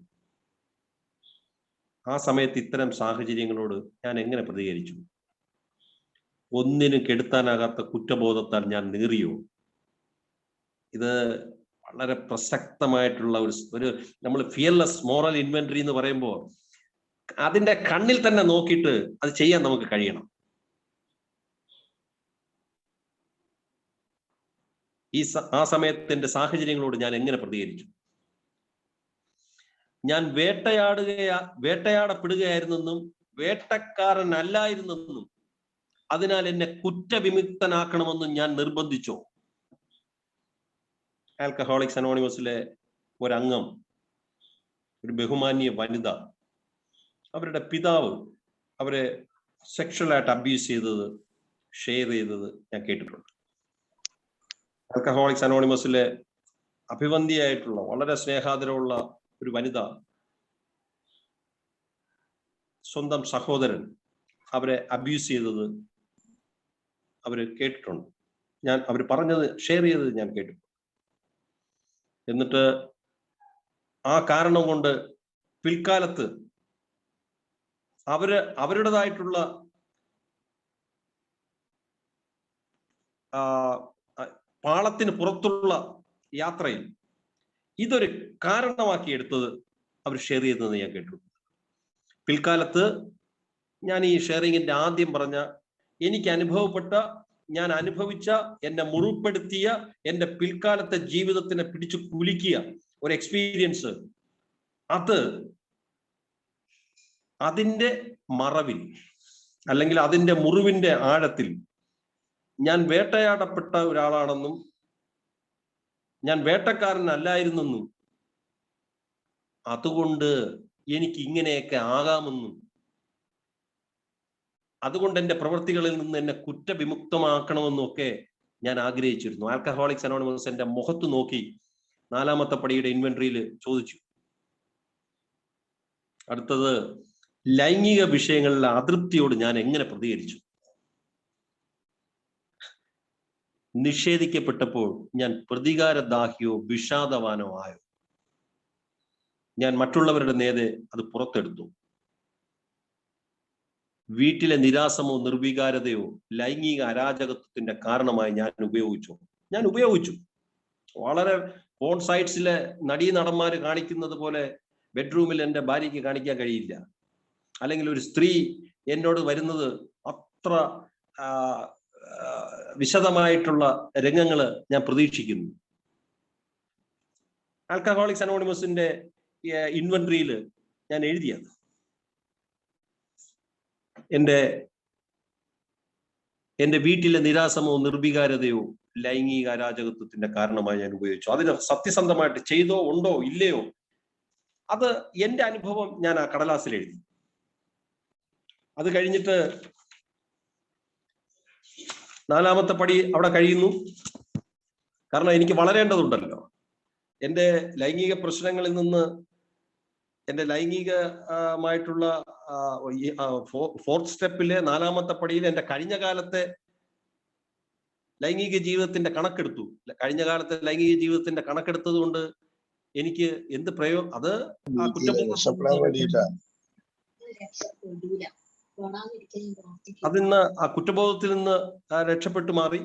ആ സമയത്ത് ഇത്തരം സാഹചര്യങ്ങളോട് ഞാൻ എങ്ങനെ പ്രതികരിച്ചു, ഒന്നിനും കെടുത്താനാകാത്ത കുറ്റബോധത്താൽ ഞാൻ നീറിയോ. ഇത് വളരെ പ്രസക്തമായിട്ടുള്ള ഒരു നമ്മൾ ഫിയർലെസ് മോറൽ ഇൻവെന്ററി എന്ന് പറയുമ്പോൾ അതിന്റെ കണ്ണിൽ തന്നെ നോക്കിയിട്ട് അത് ചെയ്യാൻ നമുക്ക് കഴിയണം. ആ സമയത്ത് എന്റെ സാഹചര്യങ്ങളോട് ഞാൻ എങ്ങനെ പ്രതികരിച്ചു, ഞാൻ വേട്ടയാടപ്പെടുകയായിരുന്നെന്നും വേട്ടക്കാരനല്ലായിരുന്നെന്നും അതിനാൽ എന്നെ കുറ്റവിമുക്തനാക്കണമെന്നും ഞാൻ നിർബന്ധിച്ചോ. ആൽക്കഹോളിക്സ് അനോണിമസിലെ ഒരംഗം, ഒരു ബഹുമാന്യ വനിത, അവരുടെ പിതാവ് അവരെ സെക്ഷലായിട്ട് അബ്യൂസ് ചെയ്തത് ഷെയർ ചെയ്തത് ഞാൻ കേട്ടിട്ടുണ്ട്. ആൽക്കഹോളിക്സ് അനോണിമസിലെ അഭിവന്ധിയായിട്ടുള്ള വളരെ സ്നേഹാദരമുള്ള ഒരു വനിത സ്വന്തം സഹോദരൻ അവരെ അബ്യൂസ് ചെയ്തത് അവര് കേട്ടിട്ടുണ്ട്. അവർ പറഞ്ഞത് ഷെയർ ചെയ്തത് ഞാൻ കേട്ടിട്ടുണ്ട്. എന്നിട്ട് ആ കാരണം കൊണ്ട് പിൽക്കാലത്ത് അവരുടേതായിട്ടുള്ള പാളത്തിന് പുറത്തുള്ള യാത്രയിൽ ഇതൊരു കാരണമാക്കി എടുത്തത് അവർ ഷെയർ ചെയ്തതെന്ന് ഞാൻ കേട്ടു. പിൽക്കാലത്ത് ഞാൻ ഈ ഷെയറിങ്ങിന്റെ ആദ്യം പറഞ്ഞ എനിക്ക് അനുഭവപ്പെട്ട, ഞാൻ അനുഭവിച്ച, എന്നെ മുറിപ്പെടുത്തിയ, എൻ്റെ പിൽക്കാലത്തെ ജീവിതത്തിനെ പിടിച്ചു കുലുക്കിയ ഒരു എക്സ്പീരിയൻസ്, അതിന്റെ മറവിൽ അല്ലെങ്കിൽ അതിന്റെ മുറിവിന്റെ ആഴത്തിൽ ഞാൻ വേട്ടയാടപ്പെട്ട ഒരാളാണെന്നും ഞാൻ വേട്ടക്കാരനല്ലായിരുന്നെന്നും അതുകൊണ്ട് എനിക്ക് ഇങ്ങനെയൊക്കെ ആകാമെന്നും അതുകൊണ്ട് എൻ്റെ പ്രവൃത്തികളിൽ നിന്ന് എന്നെ കുറ്റവിമുക്തമാക്കണമെന്നും ഒക്കെ ഞാൻ ആഗ്രഹിച്ചിരുന്നു. ആൽക്കഹോളിക്സ് അനോണിമസ് എൻ്റെ മുഖത്ത് നോക്കി 4ാമത്തെ പടിയുടെ ഇൻവെന്ററിയിൽ ചോദിച്ചു. അടുത്തത്, ലൈംഗിക വിഷയങ്ങളിലെ അതൃപ്തിയോട് ഞാൻ എങ്ങനെ പ്രതികരിച്ചു. നിഷേധിക്കപ്പെട്ടപ്പോൾ ഞാൻ പ്രതികാരദാഹിയോ വിഷാദവാനോ ആയോ. ഞാൻ മറ്റുള്ളവരുടെ നേരെ അത് പുറത്തെടുത്തു. വീട്ടിലെ നിരാസമോ നിർവികാരതയോ ലൈംഗിക അരാജകത്വത്തിന്റെ കാരണമായി ഞാൻ ഉപയോഗിച്ചു. വളരെ പോൺ സൈറ്റ്സിലെ നടീനടന്മാര് കാണിക്കുന്നത് പോലെ ബെഡ്റൂമിൽ എൻ്റെ ഭാര്യയ്ക്ക് കാണിക്കാൻ കഴിയില്ല. അല്ലെങ്കിൽ ഒരു സ്ത്രീ എന്നോട് വരുന്നത് അത്ര വിശദമായിട്ടുള്ള രംഗങ്ങള് ഞാൻ പ്രതീക്ഷിക്കുന്നു. ആൽക്കഹോളിക്സ് അനോണിമസിന്റെ ഇൻവെന്ററിയിൽ ഞാൻ എഴുതിയത് എൻ്റെ വീട്ടിലെ നിരാസമോ നിർവികാരതയോ ലൈംഗിക അരാജകത്വത്തിന്റെ കാരണമായി ഞാൻ ഉപയോഗിച്ചു. അതിന് സത്യസന്ധമായിട്ട് ചെയ്തോ ഉണ്ടോ ഇല്ലയോ, അത് എൻ്റെ അനുഭവം ഞാൻ ആ കടലാസിൽ എഴുതി. അത് കഴിഞ്ഞിട്ട് 4ാമത്തെ പടി അവിടെ കഴിയുന്നു. കാരണം എനിക്ക് വളരേണ്ടതുണ്ടല്ലോ. എൻ്റെ ലൈംഗിക പ്രശ്നങ്ങളിൽ നിന്ന്, എൻ്റെ ലൈംഗികമായിട്ടുള്ള 4th സ്റ്റെപ്പിലെ 4ാമത്തെ പടിയിൽ എൻ്റെ കഴിഞ്ഞ കാലത്തെ ലൈംഗിക ജീവിതത്തിന്റെ കണക്കെടുത്തു. കഴിഞ്ഞ കാലത്തെ ലൈംഗിക ജീവിതത്തിന്റെ കണക്കെടുത്തത് കൊണ്ട് എനിക്ക് എന്ത് അത് ആ അതിന്ന് ആ കുറ്റബോധത്തിൽ നിന്ന് രക്ഷപ്പെട്ടു മാറി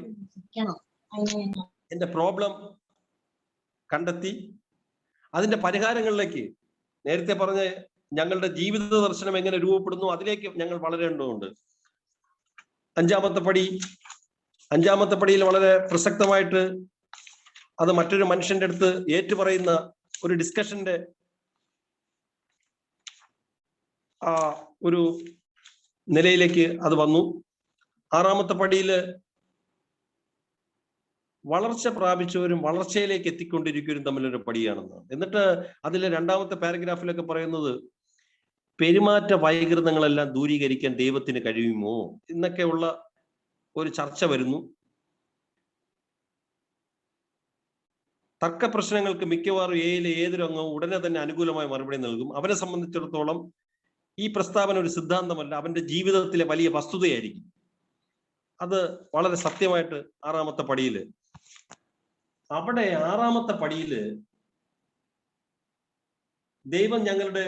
എന്റെ പ്രോബ്ലം കണ്ടെത്തി അതിന്റെ പരിഹാരങ്ങളിലേക്ക്, നേരത്തെ പറഞ്ഞ ഞങ്ങളുടെ ജീവിത ദർശനം എങ്ങനെ രൂപപ്പെടുന്നു അതിലേക്ക് ഞങ്ങൾ വളരേണ്ടതുണ്ട്. 5ാമത്തെ പടിയിൽ വളരെ പ്രസക്തമായിട്ട് അത് മറ്റൊരു മനുഷ്യന്റെ അടുത്ത് ഏറ്റുപറയുന്ന ഒരു ഡിസ്കഷന്റെ ഒരു നിലയിലേക്ക് അത് വന്നു. 6ാമത്തെ പടിയിൽ വളർച്ച പ്രാപിച്ചവരും വളർച്ചയിലേക്ക് എത്തിക്കൊണ്ടിരിക്കുന്നവരും തമ്മിലൊരു പടിയാണെന്ന്. എന്നിട്ട് അതിൽ 2ാമത്തെ പാരഗ്രാഫിലൊക്കെ പറയുന്നത് പെരുമാറ്റ വൈകൃതങ്ങളെല്ലാം ദൂരീകരിക്കാൻ ദൈവത്തിന് കഴിയുമോ എന്നൊക്കെയുള്ള ഒരു ചർച്ച വരുന്നു. തർക്ക പ്രശ്നങ്ങൾക്ക് മിക്കവാറും എയിലെ ഏതൊരു അംഗവും ഉടനെ തന്നെ അനുകൂലമായ മറുപടി നൽകും. അവനെ സംബന്ധിച്ചിടത്തോളം ഈ പ്രസ്താവന ഒരു സിദ്ധാന്തമല്ല, അവന്റെ ജീവിതത്തിലെ വലിയ വസ്തുതയായിരിക്കും. അത് വളരെ സത്യമായിട്ട് 6ാമത്തെ പടിയില്, അവിടെ 6ാമത്തെ പടിയില് ദൈവം ഞങ്ങളുടെ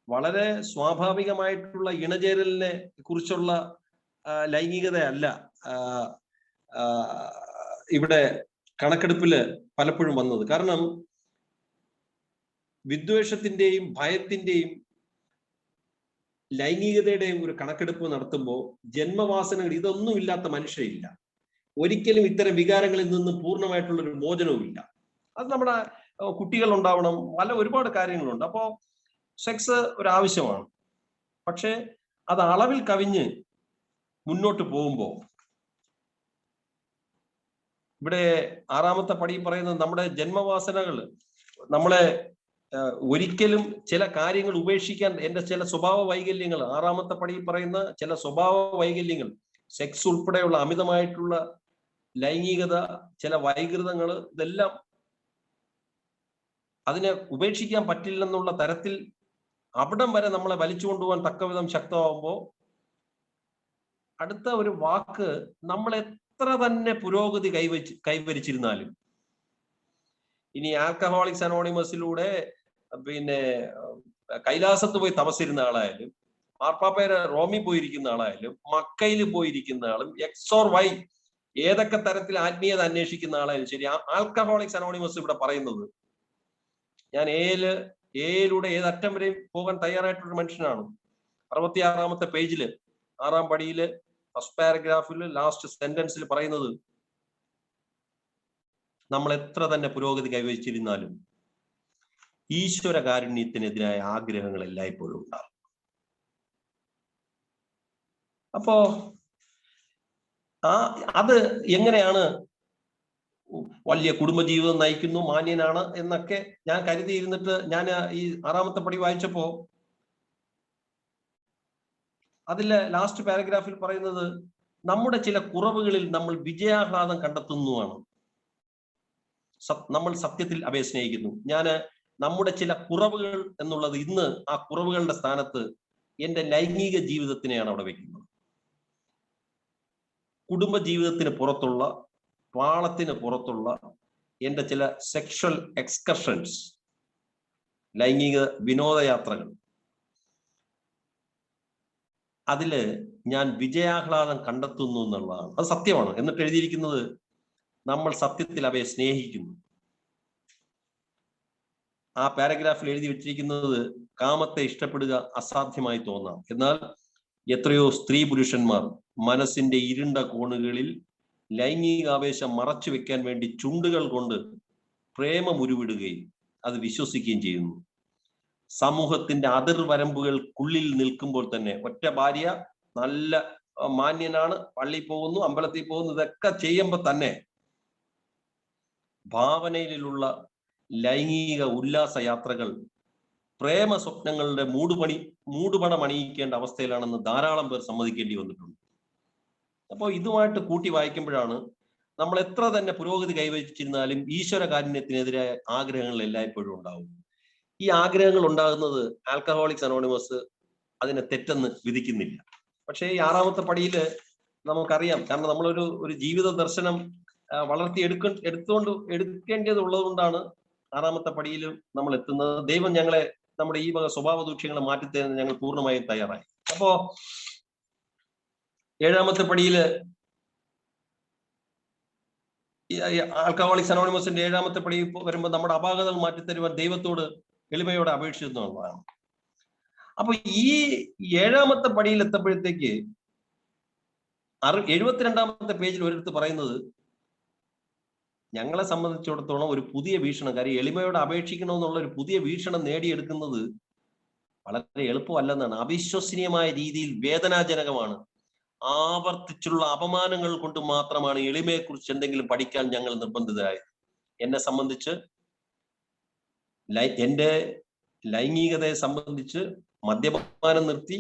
വളരെ സ്വാഭാവികമായിട്ടുള്ള ഇണചേരലിനെ കുറിച്ചുള്ള ലൈംഗികതയല്ല ഇവിടെ കണക്കെടുപ്പില് പലപ്പോഴും വന്നത്. കാരണം വിദ്വേഷത്തിന്റെയും ഭയത്തിന്റെയും ലൈംഗികതയുടെയും ഒരു കണക്കെടുപ്പ് നടത്തുമ്പോൾ ജന്മവാസനകൾ ഇതൊന്നുമില്ലാത്ത മനുഷ്യരില്ല. ഒരിക്കലും ഇത്തരം വികാരങ്ങളിൽ നിന്നും പൂർണ്ണമായിട്ടുള്ളൊരു മോചനവുമില്ല. അത് നമ്മുടെ കുട്ടികൾ ഉണ്ടാവണം, ഒരുപാട് കാര്യങ്ങളുണ്ട്. അപ്പോ സെക്സ് ഒരു ആവശ്യമാണ്. പക്ഷെ അത് അളവിൽ കവിഞ്ഞ് മുന്നോട്ട് പോകുമ്പോൾ ഇവിടെ 6ാമത്തെ പടി പറയുന്നത് നമ്മുടെ ജന്മവാസനകൾ നമ്മളെ ഒരിക്കലും ചില കാര്യങ്ങൾ ഉപേക്ഷിക്കാൻ, എന്റെ ചില സ്വഭാവ വൈകല്യങ്ങൾ, 6ാമത്തെ പടിയിൽ പറയുന്ന ചില സ്വഭാവ വൈകല്യങ്ങൾ, സെക്സ് ഉൾപ്പെടെയുള്ള അമിതമായിട്ടുള്ള ലൈംഗികത, ചില വൈകൃതങ്ങൾ, ഇതെല്ലാം അതിനെ ഉപേക്ഷിക്കാൻ പറ്റില്ലെന്നുള്ള തരത്തിൽ അവിടം വരെ നമ്മളെ വലിച്ചു കൊണ്ടുപോകാൻ തക്കവിധം ശക്തമാകുമ്പോൾ അടുത്ത ഒരു വാക്ക്, നമ്മൾ എത്ര തന്നെ പുരോഗതി കൈവരിച്ചിരുന്നാലും, ഇനി ആൽക്കഹോളിക്സ് അനോണിമസിലൂടെ കൈലാസത്ത് പോയി തപസ്സിരുന്ന ആളായാലും, മാർപ്പാപ്പയുടെ റോമിൽ പോയിരിക്കുന്ന ആളായാലും, മക്കയിൽ പോയിരിക്കുന്ന ആളും, എക്സ് ഓർ വൈ ഏതൊക്കെ തരത്തിൽ ആത്മീയത അന്വേഷിക്കുന്ന ആളായാലും ശരി, ആൽക്കഹോളിക്സ് അനോണിമസ് ഇവിടെ പറയുന്നത് ഞാൻ എയിലൂടെ ഏതറ്റം വരെയും പോകാൻ തയ്യാറായിട്ടുള്ള മനുഷ്യനാണ്. 66ാമത്തെ പേജില് 6ാം പടിയില് ഫസ്റ്റ് പാരഗ്രാഫില് ലാസ്റ്റ് സെന്റൻസിൽ പറയുന്നത് നമ്മൾ എത്ര തന്നെ പുരോഗതി കൈവരിച്ചിരുന്നാലും ഈശ്വര കാരുണ്യത്തിനെതിരായ ആഗ്രഹങ്ങൾ എല്ലായ്പ്പോഴും ഉണ്ടാകും. അപ്പോ അത് എങ്ങനെയാണ് വലിയ കുടുംബജീവിതം നയിക്കുന്നു, മാന്യനാണ് എന്നൊക്കെ ഞാൻ കരുതിയിരുന്നിട്ട് ഞാൻ ഈ 6ാമത്തെ പടി വായിച്ചപ്പോ അതിലെ ലാസ്റ്റ് പാരഗ്രാഫിൽ പറയുന്നത് നമ്മുടെ ചില കുറവുകളിൽ നമ്മൾ വിജയാഹ്ലാദം കണ്ടെത്തുന്നതാണ്. നമ്മൾ സത്യത്തിൽ അവയെ സ്നേഹിക്കുന്നു. നമ്മുടെ ചില കുറവുകൾ എന്നുള്ളത് ഇന്ന് ആ കുറവുകളുടെ സ്ഥാനത്ത് എന്റെ ലൈംഗിക ജീവിതത്തിനെയാണ് അവിടെ വെക്കുന്നത്. കുടുംബ ജീവിതത്തിന് പുറത്തുള്ള, പാളത്തിന് പുറത്തുള്ള എന്റെ ചില സെക്ഷൽ എക്സ്കർഷൻസ്, ലൈംഗിക വിനോദയാത്രകൾ, അതില് ഞാൻ വിജയാഹ്ലാദം കണ്ടെത്തുന്നു എന്നുള്ളതാണ്. അത് സത്യമാണ്. എന്നിട്ട് എഴുതിയിരിക്കുന്നത് നമ്മൾ സത്യത്തിൽ അവയെ സ്നേഹിക്കുന്നു. ആ പാരഗ്രാഫിൽ എഴുതി വെച്ചിരിക്കുന്നത് കാമത്തെ ഇഷ്ടപ്പെടുക അസാധ്യമായി തോന്നാം, എന്നാൽ എത്രയോ സ്ത്രീ പുരുഷന്മാർ മനസ്സിന്റെ ഇരുണ്ട കോണുകളിൽ ലൈംഗികാവേശം മറച്ചു വെക്കാൻ വേണ്ടി ചുണ്ടുകൾ കൊണ്ട് പ്രേമമുരുവിടുകയും അത് വിശ്വസിക്കുകയും ചെയ്യുന്നു. സമൂഹത്തിന്റെ അതിർവരമ്പുകൾക്കുള്ളിൽ നിൽക്കുമ്പോൾ തന്നെ ഒറ്റ ഭാര്യ, നല്ല മാന്യനാണ്, പള്ളിയിൽ പോകുന്നു, അമ്പലത്തിൽ പോകുന്നു, ഇതൊക്കെ ചെയ്യുമ്പോൾ തന്നെ ഭാവനയിലുള്ള ലൈംഗിക ഉല്ലാസ യാത്രകൾ പ്രേമ സ്വപ്നങ്ങളുടെ മൂടുപണം അണിയിക്കേണ്ട അവസ്ഥയിലാണെന്ന് ധാരാളം പേർ സമ്മതിക്കേണ്ടി വന്നിട്ടുണ്ട്. അപ്പോൾ ഇതുമായിട്ട് കൂട്ടി വായിക്കുമ്പോഴാണ് നമ്മൾ എത്ര തന്നെ പുരോഗതി കൈവരിച്ചിരുന്നാലും ഈശ്വര കാരുണ്യത്തിനെതിരായ ആഗ്രഹങ്ങൾ എല്ലായ്പ്പോഴും ഉണ്ടാവും. ഈ ആഗ്രഹങ്ങൾ ഉണ്ടാകുന്നത് ആൽക്കഹോളിക്സ് അനോണിമസ് അതിനെ തെറ്റെന്ന് വിധിക്കുന്നില്ല. പക്ഷേ ഈ 6ാമത്തെ പടിയിൽ നമുക്കറിയാം, കാരണം നമ്മളൊരു ജീവിത ദർശനം എടുക്കേണ്ടതുള്ളത് കൊണ്ടാണ് 6ാമത്തെ പടിയിൽ നമ്മൾ എത്തുന്നത്. ദൈവം ഞങ്ങളെ നമ്മുടെ ഈ വക സ്വഭാവ ദൂഷ്യങ്ങളെ മാറ്റിത്തരുന്ന ഞങ്ങൾ പൂർണ്ണമായും തയ്യാറായി. അപ്പോ 7ാമത്തെ പടിയില് ആൽക്കഹോളിക്സ് അനോണിമസിന്റെ 7ാമത്തെ പടി വരുമ്പോൾ നമ്മുടെ അപാകതകൾ മാറ്റിത്തരുവാൻ ദൈവത്തോട് എളിമയോടെ അപേക്ഷിച്ചെന്നുള്ളതാണ്. അപ്പൊ ഈ 7ാമത്തെ പടിയിൽ എത്തപ്പോഴത്തേക്ക് 72ാമത്തെ പേജിൽ ഒരിടത്ത് പറയുന്നത് ഞങ്ങളെ സംബന്ധിച്ചിടത്തോളം ഒരു പുതിയ വീക്ഷണം, കാര്യം എളിമയോടെ അപേക്ഷിക്കണമെന്നുള്ള ഒരു പുതിയ വീക്ഷണം നേടിയെടുക്കുന്നത് വളരെ എളുപ്പമല്ലെന്നാണ്. അവിശ്വസനീയമായ രീതിയിൽ വേദനാജനകമാണ്. ആവർത്തിച്ചുള്ള അപമാനങ്ങൾ കൊണ്ട് മാത്രമാണ് എളിമയെക്കുറിച്ച് എന്തെങ്കിലും പഠിക്കാൻ ഞങ്ങൾ നിർബന്ധിതരായത്. എന്നെ സംബന്ധിച്ച് എന്റെ ലൈംഗികതയെ സംബന്ധിച്ച് മദ്യപാനം നിർത്തി.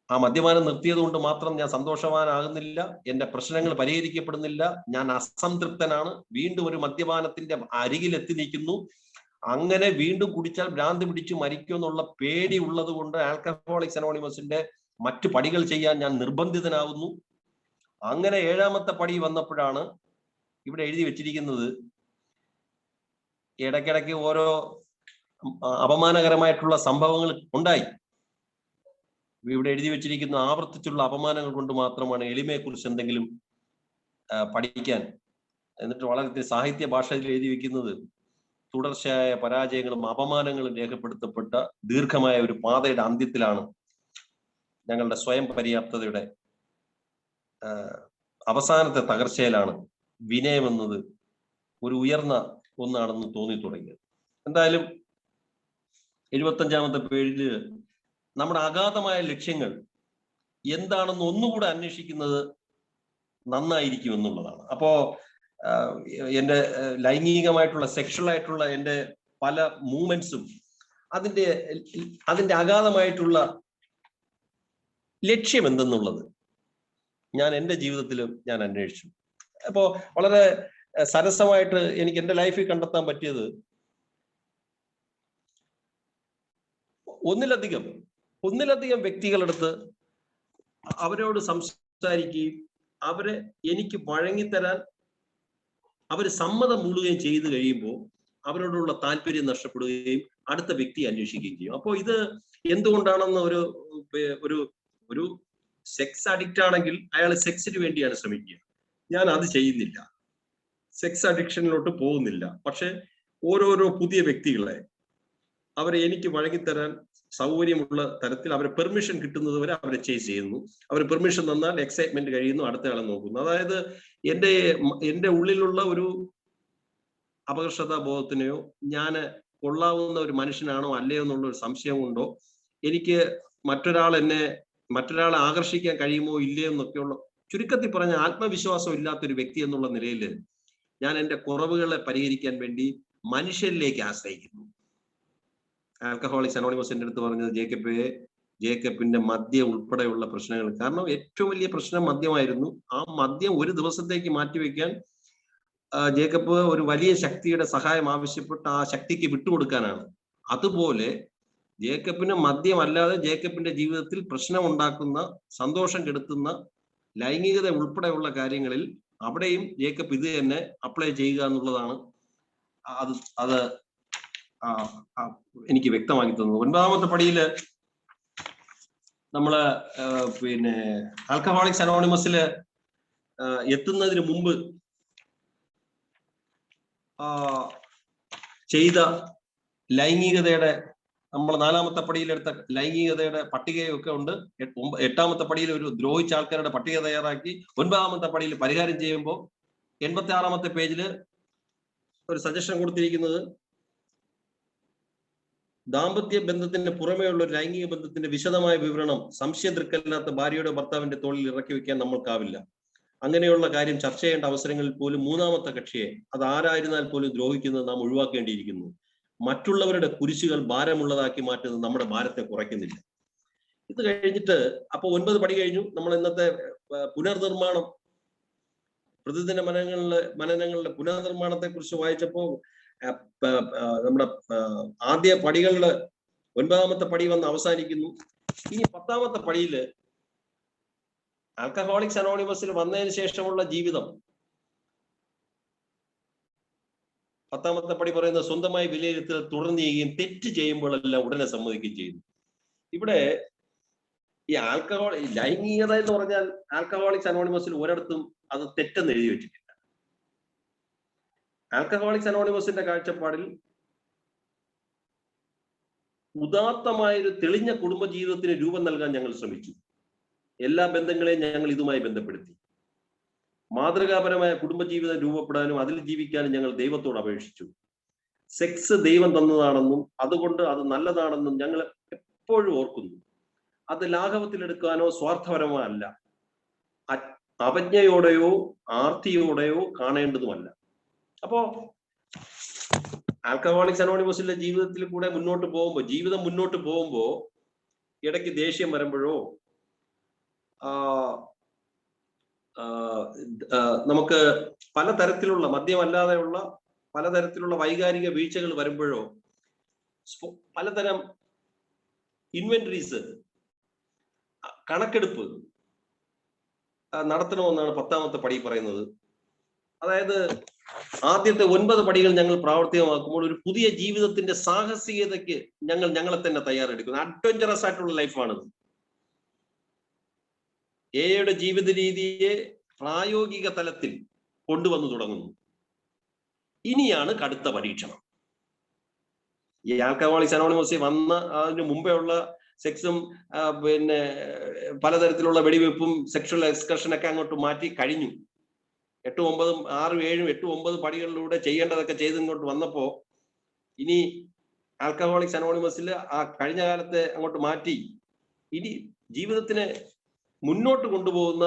ആ മദ്യപാനം നിർത്തിയത് കൊണ്ട് മാത്രം ഞാൻ സന്തോഷവാനാകുന്നില്ല, എന്റെ പ്രശ്നങ്ങൾ പരിഹരിക്കപ്പെടുന്നില്ല, ഞാൻ അസംതൃപ്തനാണ്, വീണ്ടും ഒരു മദ്യപാനത്തിന്റെ അരികിലെത്തി നിൽക്കുന്നു. അങ്ങനെ വീണ്ടും കുടിച്ചാൽ ഭ്രാന്തി പിടിച്ചു മരിക്കുമെന്നുള്ള പേടി ഉള്ളത് കൊണ്ട് ആൽക്കഹോളിക്സ് അനോണിമസിന്റെ മറ്റു പടികൾ ചെയ്യാൻ ഞാൻ നിർബന്ധിതനാകുന്നു. അങ്ങനെ 7ാമത്തെ പടി വന്നപ്പോഴാണ് ഇവിടെ എഴുതി വെച്ചിരിക്കുന്നത്, ഇടയ്ക്കിടയ്ക്ക് ഓരോ അപമാനകരമായിട്ടുള്ള സംഭവങ്ങൾ ഉണ്ടായി. ഇവിടെ എഴുതി വെച്ചിരിക്കുന്ന ആവർത്തിച്ചുള്ള അപമാനങ്ങൾ കൊണ്ട് മാത്രമാണ് എളിമയെക്കുറിച്ച് എന്തെങ്കിലും പഠിക്കാൻ. എന്നിട്ട് വളരെ സാഹിത്യ ഭാഷയിൽ എഴുതി വെക്കുന്നത്, തുടർച്ചയായ പരാജയങ്ങളും അപമാനങ്ങളും രേഖപ്പെടുത്തപ്പെട്ട ദീർഘമായ ഒരു പാതയുടെ അന്ത്യത്തിലാണ് ഞങ്ങളുടെ സ്വയം പര്യാപ്തതയുടെ അവസാനത്തെ തകർച്ചയിലാണ് വിനയം എന്നത് ഒരു ഉയർന്ന ഒന്നാണെന്ന് തോന്നി തുടങ്ങിയത്. എന്തായാലും 75ാമത്തെ പേജില് നമ്മുടെ അഗാധമായ ലക്ഷ്യങ്ങൾ എന്താണെന്ന് ഒന്നുകൂടെ അന്വേഷിക്കുന്നത് നന്നായിരിക്കും എന്നുള്ളതാണ്. അപ്പോ എൻ്റെ ലൈംഗികമായിട്ടുള്ള സെക്ഷൽ എൻ്റെ പല മൂവ്മെന്റ്സും അതിന്റെ അഗാധമായിട്ടുള്ള ലക്ഷ്യം എന്തെന്നുള്ളത് ഞാൻ എൻ്റെ ജീവിതത്തിലും ഞാൻ അന്വേഷിച്ചു. അപ്പോ വളരെ സരസമായിട്ട് എനിക്ക് എൻ്റെ ലൈഫിൽ കണ്ടെത്താൻ പറ്റിയത്, ഒന്നിലധികം വ്യക്തികളെടുത്ത് അവരോട് സംസാരിക്കുകയും അവരെ എനിക്ക് വഴങ്ങിത്തരാൻ അവർ സമ്മതം മൂളുകയും ചെയ്തു കഴിയുമ്പോൾ അവരോടുള്ള താല്പര്യം നഷ്ടപ്പെടുകയും അടുത്ത വ്യക്തി അന്വേഷിക്കുകയും ചെയ്യും. അപ്പോൾ ഇത് എന്തുകൊണ്ടാണെന്ന് ഒരു സെക്സ് അഡിക്റ്റ് ആണെങ്കിൽ അയാൾ സെക്സിന് വേണ്ടിയാണ് ശ്രമിക്കുക. ഞാൻ അത് ചെയ്യുന്നില്ല, സെക്സ് അഡിക്ഷനിലോട്ട് പോകുന്നില്ല. പക്ഷെ ഓരോരോ പുതിയ വ്യക്തികളെ അവരെ എനിക്ക് വഴങ്ങിത്തരാൻ സൗകര്യമുള്ള തരത്തിൽ അവരെ പെർമിഷൻ കിട്ടുന്നത് വരെ അവരെ ചേസ് ചെയ്യുന്നു. അവർ പെർമിഷൻ തന്നാൽ എക്സൈറ്റ്മെന്റ് കഴിയുന്നു, അടുത്തയാളെ നോക്കുന്നു. അതായത് എൻ്റെ ഉള്ളിലുള്ള ഒരു അപകർഷതാ ബോധത്തിനെയോ ഞാൻ കൊള്ളാവുന്ന ഒരു മനുഷ്യനാണോ അല്ലയോ എന്നുള്ള ഒരു സംശയം കൊണ്ടോ എനിക്ക് മറ്റൊരാളെ ആകർഷിക്കാൻ കഴിയുമോ ഇല്ലയോ എന്നൊക്കെയുള്ള, ചുരുക്കത്തിൽ പറഞ്ഞ ആത്മവിശ്വാസം ഇല്ലാത്തൊരു വ്യക്തി എന്നുള്ള നിലയിൽ ഞാൻ എൻ്റെ കുറവുകളെ പരിഹരിക്കാൻ വേണ്ടി മനുഷ്യരിലേക്ക് ആശ്രയിക്കുന്നു. ആൽക്കഹോളിക്സ് അനോണിമസിന്റെ അടുത്ത് പറഞ്ഞത് ജേക്കബിന്റെ മദ്യം ഉൾപ്പെടെയുള്ള പ്രശ്നങ്ങൾ, കാരണം ഏറ്റവും വലിയ പ്രശ്നം മദ്യമായിരുന്നു. ആ മദ്യം ഒരു ദിവസത്തേക്ക് മാറ്റിവെക്കാൻ ജേക്കബ് ഒരു വലിയ ശക്തിയുടെ സഹായം ആവശ്യപ്പെട്ട് ആ ശക്തിക്ക് വിട്ടുകൊടുക്കാനാണ്. അതുപോലെ ജേക്കബിന് മദ്യമല്ലാതെ ജേക്കബിന്റെ ജീവിതത്തിൽ പ്രശ്നം ഉണ്ടാക്കുന്ന, സന്തോഷം കെടുത്തുന്ന ലൈംഗികത ഉൾപ്പെടെയുള്ള കാര്യങ്ങളിൽ അവിടെയും ജേക്കബ് ഇത് തന്നെ അപ്ലൈ ചെയ്യുക എന്നുള്ളതാണ് അത് എനിക്ക് വ്യക്തമാക്കി തന്നത്. 9ാമത്തെ പടിയില് നമ്മള് ആൽക്കഹോളിക്സ് അനോണിമസില് എത്തുന്നതിന് മുമ്പ് ചെയ്ത ലൈംഗികതയുടെ, നമ്മൾ 4ാമത്തെ പടിയിലെടുത്ത ലൈംഗികതയുടെ പട്ടികയൊക്കെ ഉണ്ട്. 8ാമത്തെ പടിയിൽ ഒരു ദ്രോഹിച്ച ആൾക്കാരുടെ പട്ടിക തയ്യാറാക്കി 9ാമത്തെ പടിയിൽ പരിഹാരം ചെയ്യുമ്പോൾ 86ാമത്തെ പേജിൽ ഒരു സജഷൻ കൊടുത്തിരിക്കുന്നത്, ദാമ്പത്യ ബന്ധത്തിന് പുറമേയുള്ള ഒരു ലൈംഗിക ബന്ധത്തിന്റെ വിശദമായ വിവരണം സംശയദൃക്കല്ലാത്ത ഭാര്യയുടെ ഭർത്താവിന്റെ തോളിൽ ഇറക്കി വെക്കാൻ നമ്മൾക്കാവില്ല. അങ്ങനെയുള്ള കാര്യം ചർച്ച ചെയ്യേണ്ട അവസരങ്ങളിൽ പോലും 3ാമത്തെ കക്ഷിയെ, അത് ആരായിരുന്നാൽ പോലും ദ്രോഹിക്കുന്നത് നാം ഒഴിവാക്കേണ്ടിയിരിക്കുന്നു. മറ്റുള്ളവരുടെ കുരിശുകൾ ഭാരമുള്ളതാക്കി മാറ്റുന്നത് നമ്മുടെ ഭാരത്തെ കുറയ്ക്കുന്നില്ല. ഇത് കഴിഞ്ഞിട്ട് അപ്പൊ 9 പടി കഴിഞ്ഞു. നമ്മൾ ഇന്നത്തെ പുനർനിർമ്മാണം, പ്രതിദിന മനനങ്ങളുടെ പുനർനിർമ്മാണത്തെ കുറിച്ച് വായിച്ചപ്പോൾ നമ്മുടെ ആദ്യ പടികളില് 9ാമത്തെ പടി വന്ന് അവസാനിക്കുന്നു. ഇനി 10ാമത്തെ പടിയില് ആൽക്കഹോളിക്സ് അനോണിമസിൽ വന്നതിന് ശേഷമുള്ള ജീവിതം. 10ാമത്തെ പടി പറയുന്നത് സ്വന്തമായി വിലയിരുത്തൽ തുടർന്ന് ചെയ്യുകയും തെറ്റ് ചെയ്യുമ്പോഴെല്ലാം ഉടനെ സമ്മതിക്കുകയും ചെയ്യുന്നു. ഇവിടെ ഈ ലൈംഗികത എന്ന് പറഞ്ഞാൽ ആൽക്കഹോളിക്സ് അനോണിമസിൽ ഒരിടത്തും അത് തെറ്റെന്ന് എഴുതി വെച്ചിട്ടില്ല. ആൽക്കഹോളിക്സ് അനോണിമസിന്റെ കാഴ്ചപ്പാടിൽ ഉദാത്തമായൊരു തെളിഞ്ഞ കുടുംബജീവിതത്തിന് രൂപം നൽകാൻ ഞങ്ങൾ ശ്രമിച്ചു. എല്ലാ ബന്ധങ്ങളെയും ഞങ്ങൾ ഇതുമായി ബന്ധപ്പെടുത്തി. മാതൃകാപരമായ കുടുംബജീവിതം രൂപപ്പെടാനും അതിൽ ജീവിക്കാനും ഞങ്ങൾ ദൈവത്തോട് അപേക്ഷിച്ചു. സെക്സ് ദൈവം തന്നതാണെന്നും അതുകൊണ്ട് അത് നല്ലതാണെന്നും ഞങ്ങൾ എപ്പോഴും ഓർക്കുന്നു. അത് ലാഘവത്തിലെടുക്കാനോ സ്വാർത്ഥപരമോ അല്ല, അവജ്ഞയോടെയോ ആർത്തിയോടെയോ കാണേണ്ടതുമല്ല. അപ്പോ ആൽക്കഹോളിക്സ് അനോണിമസിലെ ജീവിതത്തിൽ കൂടെ ജീവിതം മുന്നോട്ട് പോകുമ്പോ ഇടയ്ക്ക് ദേഷ്യം വരുമ്പോഴോ നമുക്ക് പലതരത്തിലുള്ള മദ്യമല്ലാതെയുള്ള പലതരത്തിലുള്ള വൈകാരിക വീഴ്ചകൾ വരുമ്പോഴോ പലതരം ഇൻവെന്ററീസ്, കണക്കെടുപ്പ് നടത്തണമെന്നാണ് 10ാമത്തെ പടി പറയുന്നത്. അതായത് ആദ്യത്തെ 9 പടികൾ ഞങ്ങൾ പ്രാവർത്തികമാക്കുമ്പോൾ ഒരു പുതിയ ജീവിതത്തിന്റെ സാഹസികതയ്ക്ക് ഞങ്ങളെ തന്നെ തയ്യാറെടുക്കുന്നു. അഡ്വഞ്ചറസ് ആയിട്ടുള്ള ലൈഫാണിത്. എയുടെ ജീവിത രീതിയെ പ്രായോഗിക തലത്തിൽ കൊണ്ടുവന്നു തുടങ്ങുന്നു. ഇനിയാണ് കടുത്ത പരീക്ഷണം. ഈ ആൽക്കഹോളിക്സ് അനോണിമസിൽ വന്ന അതിന് മുമ്പേ ഉള്ള സെക്സും പിന്നെ പലതരത്തിലുള്ള വെടിവെപ്പും സെക്ഷൽ എക്സ്കർഷനൊക്കെ അങ്ങോട്ട് മാറ്റി കഴിഞ്ഞു. 8, 9, 6, 7, 8, 9 പടികളിലൂടെ ചെയ്യേണ്ടതൊക്കെ ചെയ്തിങ്ങോട്ട് വന്നപ്പോ ഇനി ആൽക്കഹോളിക്സ് അനോണിമസിൽ ആ കഴിഞ്ഞ കാലത്തെ അങ്ങോട്ട് മാറ്റി ഇനി ജീവിതത്തിനെ മുന്നോട്ട് കൊണ്ടുപോകുന്ന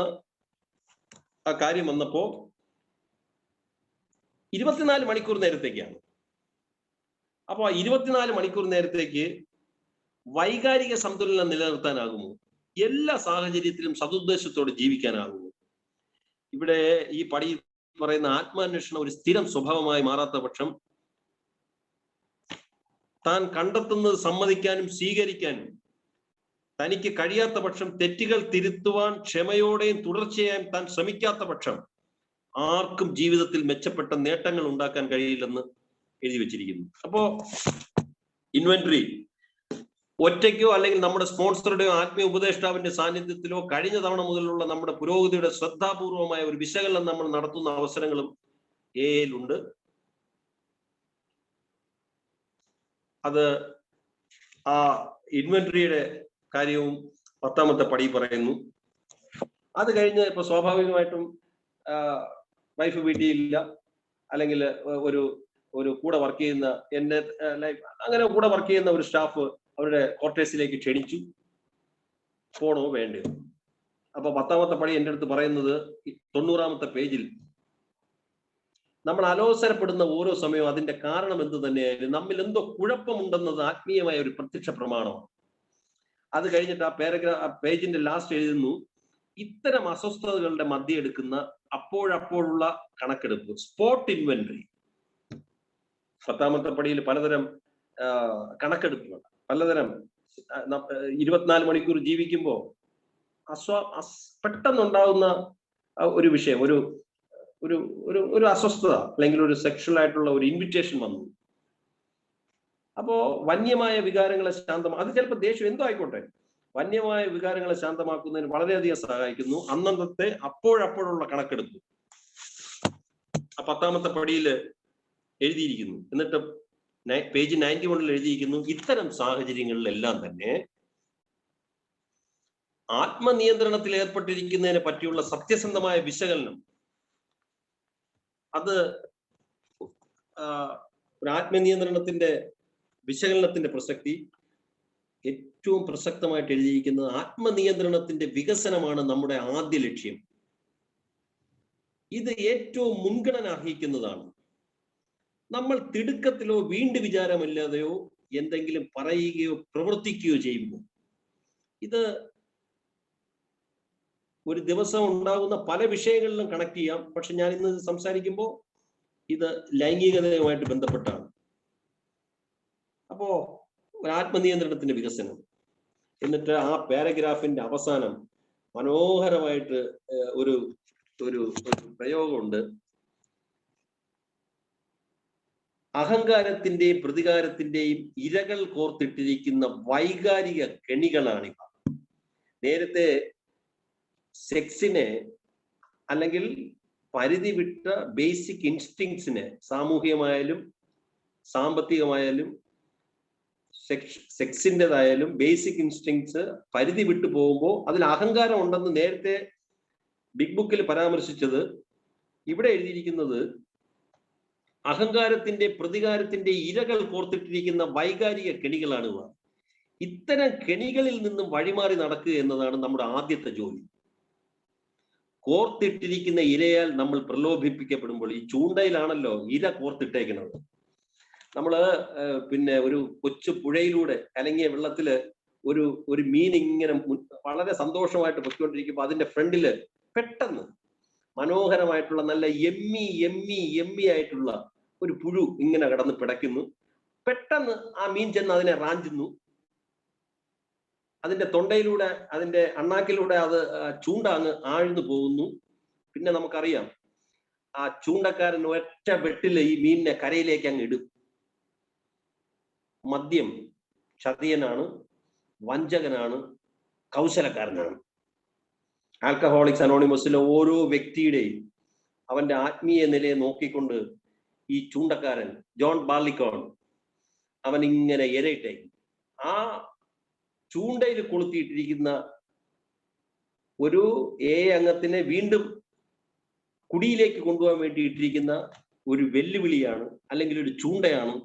ആ കാര്യം വന്നപ്പോ 24 മണിക്കൂർ നേരത്തേക്കാണ്. അപ്പൊ 24 മണിക്കൂർ നേരത്തേക്ക് വൈകാരിക സന്തുലനം നിലനിർത്താനാകുമോ? എല്ലാ സാഹചര്യത്തിലും സതുദ്ദേശത്തോടെ ജീവിക്കാനാകുമോ? ഇവിടെ ഈ പടി പറയുന്ന ആത്മാന്വേഷണം ഒരു സ്ഥിരം സ്വഭാവമായി മാറാത്ത പക്ഷം താൻ കണ്ടെത്തുന്നത് സമ്മതിക്കാനും സ്വീകരിക്കാനും തനിക്ക് കഴിയാത്ത പക്ഷം തെറ്റുകൾ തിരുത്തുവാൻ ക്ഷമയോടെയും തുടർച്ചയായും താൻ ശ്രമിക്കാത്ത പക്ഷം ആർക്കും ജീവിതത്തിൽ മെച്ചപ്പെട്ട നേട്ടങ്ങൾ ഉണ്ടാക്കാൻ കഴിയില്ലെന്ന് എഴുതി വെച്ചിരിക്കുന്നു. അപ്പോ ഇൻവെന്ററി ഒറ്റയ്ക്കോ അല്ലെങ്കിൽ നമ്മുടെ സ്പോൺസറുടെയോ ആത്മീയ ഉപദേഷ്ടാവിന്റെ സാന്നിധ്യത്തിലോ കഴിഞ്ഞ തവണ മുതലുള്ള നമ്മുടെ പുരോഗതിയുടെ ശ്രദ്ധാപൂർവമായ ഒരു വിശകലനം നമ്മൾ നടത്തുന്ന അവസരങ്ങളും ഏലുണ്ട്. അത് ആ ഇൻവെന്ററിയുടെ കാര്യവും 10ാമത്തെ പടി പറയുന്നു. അത് കഴിഞ്ഞ് ഇപ്പൊ സ്വാഭാവികമായിട്ടും വൈഫ് വീട്ടിലില്ല, അല്ലെങ്കിൽ ഒരു കൂടെ വർക്ക് ചെയ്യുന്ന അങ്ങനെ കൂടെ വർക്ക് ചെയ്യുന്ന ഒരു സ്റ്റാഫ് അവരുടെ ക്വാർട്ടേഴ്സിലേക്ക് ക്ഷണിച്ചു. പോണോ വേണ്ടയോ? അപ്പൊ 10ാമത്തെ പടി എൻ്റെ അടുത്ത് പറയുന്നത് 90ാമത്തെ പേജിൽ നമ്മൾ അലോസരപ്പെടുന്ന ഓരോ സമയവും അതിന്റെ കാരണം എന്ത് തന്നെയായാലും നമ്മിൽ എന്തോ കുഴപ്പമുണ്ടെന്നത് ആത്മീയമായ ഒരു പ്രത്യക്ഷ പ്രമാണമാണ്. അത് കഴിഞ്ഞിട്ട് ആ പേജിന്റെ ലാസ്റ്റ് എഴുതുന്നു, ഇത്തരം അസ്വസ്ഥതകളുടെ മധ്യ എടുക്കുന്ന അപ്പോഴപ്പോഴുള്ള കണക്കെടുപ്പ്, സ്പോട്ട് ഇൻവെന്ററി. 10ാമത്തെ പടിയിൽ പലതരം കണക്കെടുപ്പുകൾ, പലതരം 24 മണിക്കൂർ ജീവിക്കുമ്പോൾ പെട്ടെന്നുണ്ടാകുന്ന ഒരു വിഷയം, ഒരു അസ്വസ്ഥത അല്ലെങ്കിൽ ഒരു സെക്ഷൽ ആയിട്ടുള്ള ഒരു ഇൻവിറ്റേഷൻ വന്നു. അപ്പോ വന്യമായ വികാരങ്ങളെ അത് ചിലപ്പോൾ ദേഷ്യം എന്തോ ആയിക്കോട്ടെ, വന്യമായ വികാരങ്ങളെ ശാന്തമാക്കുന്നതിന് വളരെയധികം സഹായിക്കുന്നു അന്നത്തെ അപ്പോഴപ്പോഴുള്ള കണക്കെടുപ്പ്. ആ 10ാമത്തെ പടിയിൽ എഴുതിയിരിക്കുന്നു. എന്നിട്ട് പേജ് 91 എഴുതിയിരിക്കുന്നു, ഇത്തരം സാഹചര്യങ്ങളിലെല്ലാം തന്നെ ആത്മനിയന്ത്രണത്തിൽ ഏർപ്പെട്ടിരിക്കുന്നതിനെ പറ്റിയുള്ള സത്യസന്ധമായ വിശകലനം, അത് ഒരു ആത്മനിയന്ത്രണത്തിന്റെ വിശകലനത്തിന്റെ പ്രസക്തി ഏറ്റവും പ്രസക്തമായിട്ട് എഴുതിയിരിക്കുന്നത് ആത്മനിയന്ത്രണത്തിന്റെ വികസനമാണ് നമ്മുടെ ആദ്യ ലക്ഷ്യം. ഇത് ഏറ്റവും മുൻഗണന അർഹിക്കുന്നതാണ്. നമ്മൾ തിടുക്കത്തിലോ വീണ്ടു വിചാരമില്ലാതെയോ എന്തെങ്കിലും പറയുകയോ പ്രവർത്തിക്കുകയോ ചെയ്യുമ്പോൾ ഇത് ഒരു ദിവസം ഉണ്ടാകുന്ന പല വിഷയങ്ങളിലും കണക്ട് ചെയ്യാം. പക്ഷെ ഞാൻ ഇന്ന് സംസാരിക്കുമ്പോൾ ഇത് ലൈംഗികതയുമായിട്ട് ബന്ധപ്പെട്ടാണ്. അപ്പോ ഒരു ആത്മനിയന്ത്രണത്തിന്റെ വികസനം, എന്നിട്ട് ആ പാരഗ്രാഫിന്റെ അവസാനം മനോഹരമായിട്ട് ഒരു ഒരു പ്രയോഗമുണ്ട്. അഹങ്കാരത്തിന്റെയും പ്രതികാരത്തിന്റെയും ഇരകൾ കോർത്തിട്ടിരിക്കുന്ന വൈകാരിക കെണികളാണിവ. നേരത്തെ സെക്സിനെ അല്ലെങ്കിൽ പരിധി വിട്ട ബേസിക് ഇൻസ്റ്റിങ്സിനെ, സാമൂഹികമായാലും സാമ്പത്തികമായാലും സെക്സിൻ്റെതായാലും ബേസിക് ഇൻസ്റ്റിങ്സ് പരിധി വിട്ടു പോകുമ്പോൾ അതിൽ അഹങ്കാരം ഉണ്ടെന്ന് നേരത്തെ ബിഗ് ബുക്കിൽ പരാമർശിച്ചത്, ഇവിടെ എഴുതിയിരിക്കുന്നത് അഹങ്കാരത്തിന്റെ പ്രതികാരത്തിന്റെ ഇരകൾ കോർത്തിട്ടിരിക്കുന്ന വൈകാരിക കെണികളാണ് ഇവ. ഇത്തരം കെണികളിൽ നിന്നും വഴിമാറി നടക്കുക എന്നതാണ് നമ്മുടെ ആദ്യത്തെ ജോലി. കോർത്തിട്ടിരിക്കുന്ന ഇരയാൽ നമ്മൾ പ്രലോഭിപ്പിക്കപ്പെടുമ്പോൾ, ഈ ചൂണ്ടയിലാണല്ലോ ഇര കോർത്തിട്ടേക്കുന്നത്. നമ്മള് പിന്നെ ഒരു കൊച്ചു പുഴയിലൂടെ കലങ്ങിയ വെള്ളത്തില് ഒരു മീൻ ഇങ്ങനെ വളരെ സന്തോഷമായിട്ട് പൊയ്ക്കൊണ്ടിരിക്കുമ്പോൾ അതിന്റെ ഫ്രണ്ടില് പെട്ടെന്ന് മനോഹരമായിട്ടുള്ള നല്ല എമ്മി ആയിട്ടുള്ള ഒരു പുഴു ഇങ്ങനെ കിടന്ന് പിടയ്ക്കുന്നു. പെട്ടെന്ന് ആ മീൻ ചെന്ന് അതിനെ റാഞ്ചുന്നു. അതിന്റെ തൊണ്ടയിലൂടെ, അതിന്റെ അണ്ണാക്കിലൂടെ അത് ചൂണ്ട അങ്ങ് ആഴ്ന്നു പോകുന്നു. പിന്നെ നമുക്കറിയാം, ആ ചൂണ്ടക്കാരൻ ഒറ്റ വെട്ടില് ഈ മീനിനെ കരയിലേക്ക് അങ്ങ് ഇടും. മദ്യം ചതിയനാണ്, വഞ്ചകനാണ്, കൗശലക്കാരനാണ്. ആൽക്കഹോളിക്സ് അനോണിമസിലെ ഓരോ വ്യക്തിയുടെയും അവന്റെ ആത്മീയ നിലയെ നോക്കിക്കൊണ്ട് ഈ ചൂണ്ടക്കാരൻ ജോൺ ബാർലിക്കോൺ അവൻ ഇങ്ങനെ ഇരയിട്ടേക്കും. ആ ചൂണ്ടയിൽ കൊളുത്തിയിട്ടിരിക്കുന്ന ഒരു അംഗത്തിനെ വീണ്ടും കുടിയിലേക്ക് കൊണ്ടുപോകാൻ വേണ്ടി ഇട്ടിരിക്കുന്ന ഒരു വെല്ലുവിളിയാണ്, അല്ലെങ്കിൽ ഒരു ചൂണ്ടയാണ്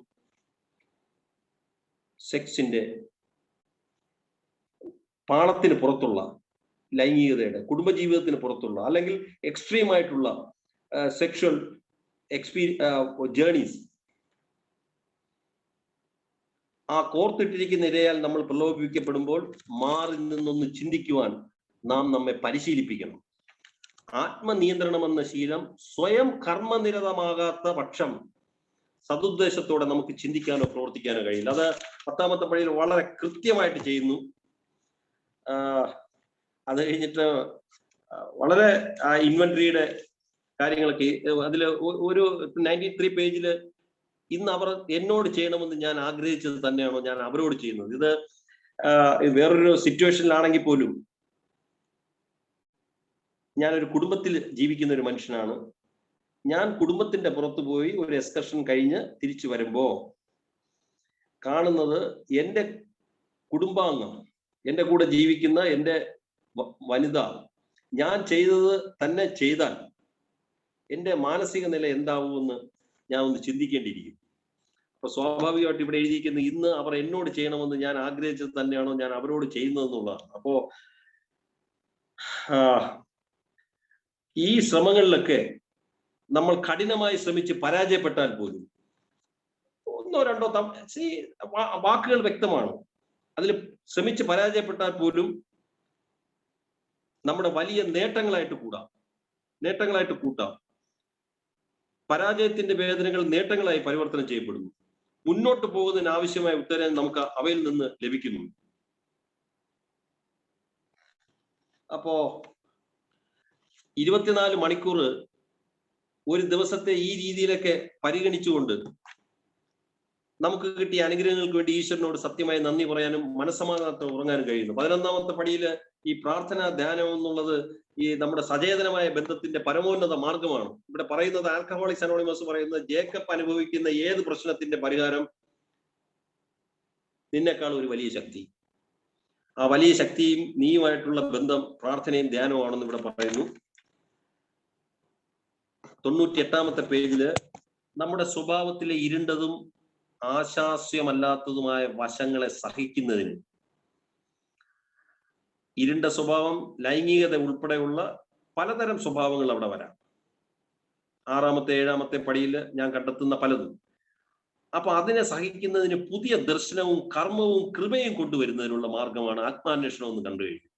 സെക്സിന്റെ പാളത്തിന് പുറത്തുള്ള ലൈംഗികതയുടെ, കുടുംബജീവിതത്തിന് പുറത്തുള്ള അല്ലെങ്കിൽ എക്സ്ട്രീം ആയിട്ടുള്ള സെക്ഷൽ ജേർണീസ്. ആ കോർത്തിട്ടിരിക്കുന്ന ഇരയാൽ നമ്മൾ പ്രലോഭിപ്പിക്കപ്പെടുമ്പോൾ മാറി നിന്നൊന്ന് ചിന്തിക്കുവാൻ നാം നമ്മെ പരിശീലിപ്പിക്കണം. ആത്മനിയന്ത്രണം എന്ന ശീലം സ്വയം കർമ്മനിരതമാകാത്ത പക്ഷം സതുദ്ദേശത്തോടെ നമുക്ക് ചിന്തിക്കാനോ പ്രവർത്തിക്കാനോ കഴിയില്ല. അത് 10ാമത്തെ പടിയിൽ വളരെ കൃത്യമായിട്ട് ചെയ്യുന്നു. അത് കഴിഞ്ഞിട്ട് വളരെ ആ ഇൻവെന്ററിയുടെ കാര്യങ്ങളൊക്കെ അതിൽ ഒരു 93 പേജില് ഇന്ന് അവർ എന്നോട് ചെയ്യണമെന്ന് ഞാൻ ആഗ്രഹിച്ചത് തന്നെയാണോ ഞാൻ അവരോട് ചെയ്യുന്നത്. ഇത് വേറൊരു സിറ്റുവേഷനിലാണെങ്കിൽ പോലും, ഞാനൊരു കുടുംബത്തിൽ ജീവിക്കുന്ന ഒരു മനുഷ്യനാണ്. ഞാൻ കുടുംബത്തിന്റെ പുറത്തു പോയി ഒരു എക്സ്കർഷൻ കഴിഞ്ഞ് തിരിച്ചു വരുമ്പോ കാണുന്നത് എൻ്റെ കുടുംബാംഗം, എൻ്റെ കൂടെ ജീവിക്കുന്ന എൻ്റെ വനിത ഞാൻ ചെയ്തത് തന്നെ ചെയ്താൽ എൻ്റെ മാനസിക നില എന്താവുമെന്ന് ഞാൻ ഒന്ന് ചിന്തിക്കേണ്ടിയിരിക്കും. അപ്പൊ സ്വാഭാവികമായിട്ട് ഇവിടെ എഴുതിയിരിക്കുന്ന ഇന്ന് അവർ എന്നോട് ചെയ്യണമെന്ന് ഞാൻ ആഗ്രഹിച്ചത് തന്നെയാണോ ഞാൻ അവരോട് ചെയ്യുന്നതെന്നുള്ളതാണ്. അപ്പോ ഈ ശ്രമങ്ങളിലൊക്കെ നമ്മൾ കഠിനമായി ശ്രമിച്ച് പരാജയപ്പെട്ടാൽ പോലും, 1 2 വാക്കുകൾ വ്യക്തമാണ്, അതിൽ ശ്രമിച്ച് പരാജയപ്പെട്ടാൽ പോലും നമ്മുടെ വലിയ നേട്ടങ്ങളായിട്ട് കൂട്ടാം. പരാജയത്തിന്റെ വേദനകൾ നേട്ടങ്ങളായി പരിവർത്തനം ചെയ്യപ്പെടുന്നു. മുന്നോട്ട് പോകുന്നതിന് ആവശ്യമായ ഉത്തരം നമുക്ക് അവയിൽ നിന്ന് ലഭിക്കുന്നു. അപ്പോ 24 മണിക്കൂർ ഒരു ദിവസത്തെ ഈ രീതിയിലൊക്കെ പരിഗണിച്ചുകൊണ്ട് നമുക്ക് കിട്ടിയ അനുഗ്രഹങ്ങൾക്ക് വേണ്ടി ഈശ്വരനോട് സത്യമായി നന്ദി പറയാനും മനസ്സമാധാനത്തോടെ ഉറങ്ങാനും കഴിയുന്നു. 11ാമത്തെ പടിയിൽ ഈ പ്രാർത്ഥന ധ്യാനം എന്നുള്ളത് ഈ നമ്മുടെ സചേതനമായ ബന്ധത്തിന്റെ പരമോന്നത മാർഗമാണ്. ഇവിടെ പറയുന്നത്, ആൽക്കഹോളിക്സ് അനോണിമസ് പറയുന്നത്, ജേക്കബ് അനുഭവിക്കുന്ന ഏത് പ്രശ്നത്തിന്റെ പരിഹാരം നിന്നെക്കാൾ ഒരു വലിയ ശക്തി, ആ വലിയ ശക്തിയും നീയുമായിട്ടുള്ള ബന്ധം പ്രാർത്ഥനയും ധ്യാനവുമാണെന്ന് ഇവിടെ പറയുന്നു. 98ാമത്തെ പേജില് നമ്മുടെ സ്വഭാവത്തിലെ ഇരുണ്ടതും ആശാസ്യമല്ലാത്തതുമായ വശങ്ങളെ സഹിക്കുന്നതിന്, ഇരുണ്ട സ്വഭാവം, ലൈംഗികത ഉൾപ്പെടെയുള്ള പലതരം സ്വഭാവങ്ങൾ അവിടെ വരാം. 6ാമത്തെ 7ാമത്തെ പടിയിൽ ഞാൻ കണ്ടെത്തുന്ന പലതും. അപ്പൊ അതിനെ സഹിക്കുന്നതിന് പുതിയ ദർശനവും കർമ്മവും കൃപയും കൊണ്ടുവരുന്നതിനുള്ള മാർഗമാണ് ആത്മാന്വേഷണം എന്ന് കണ്ടു കഴിഞ്ഞു.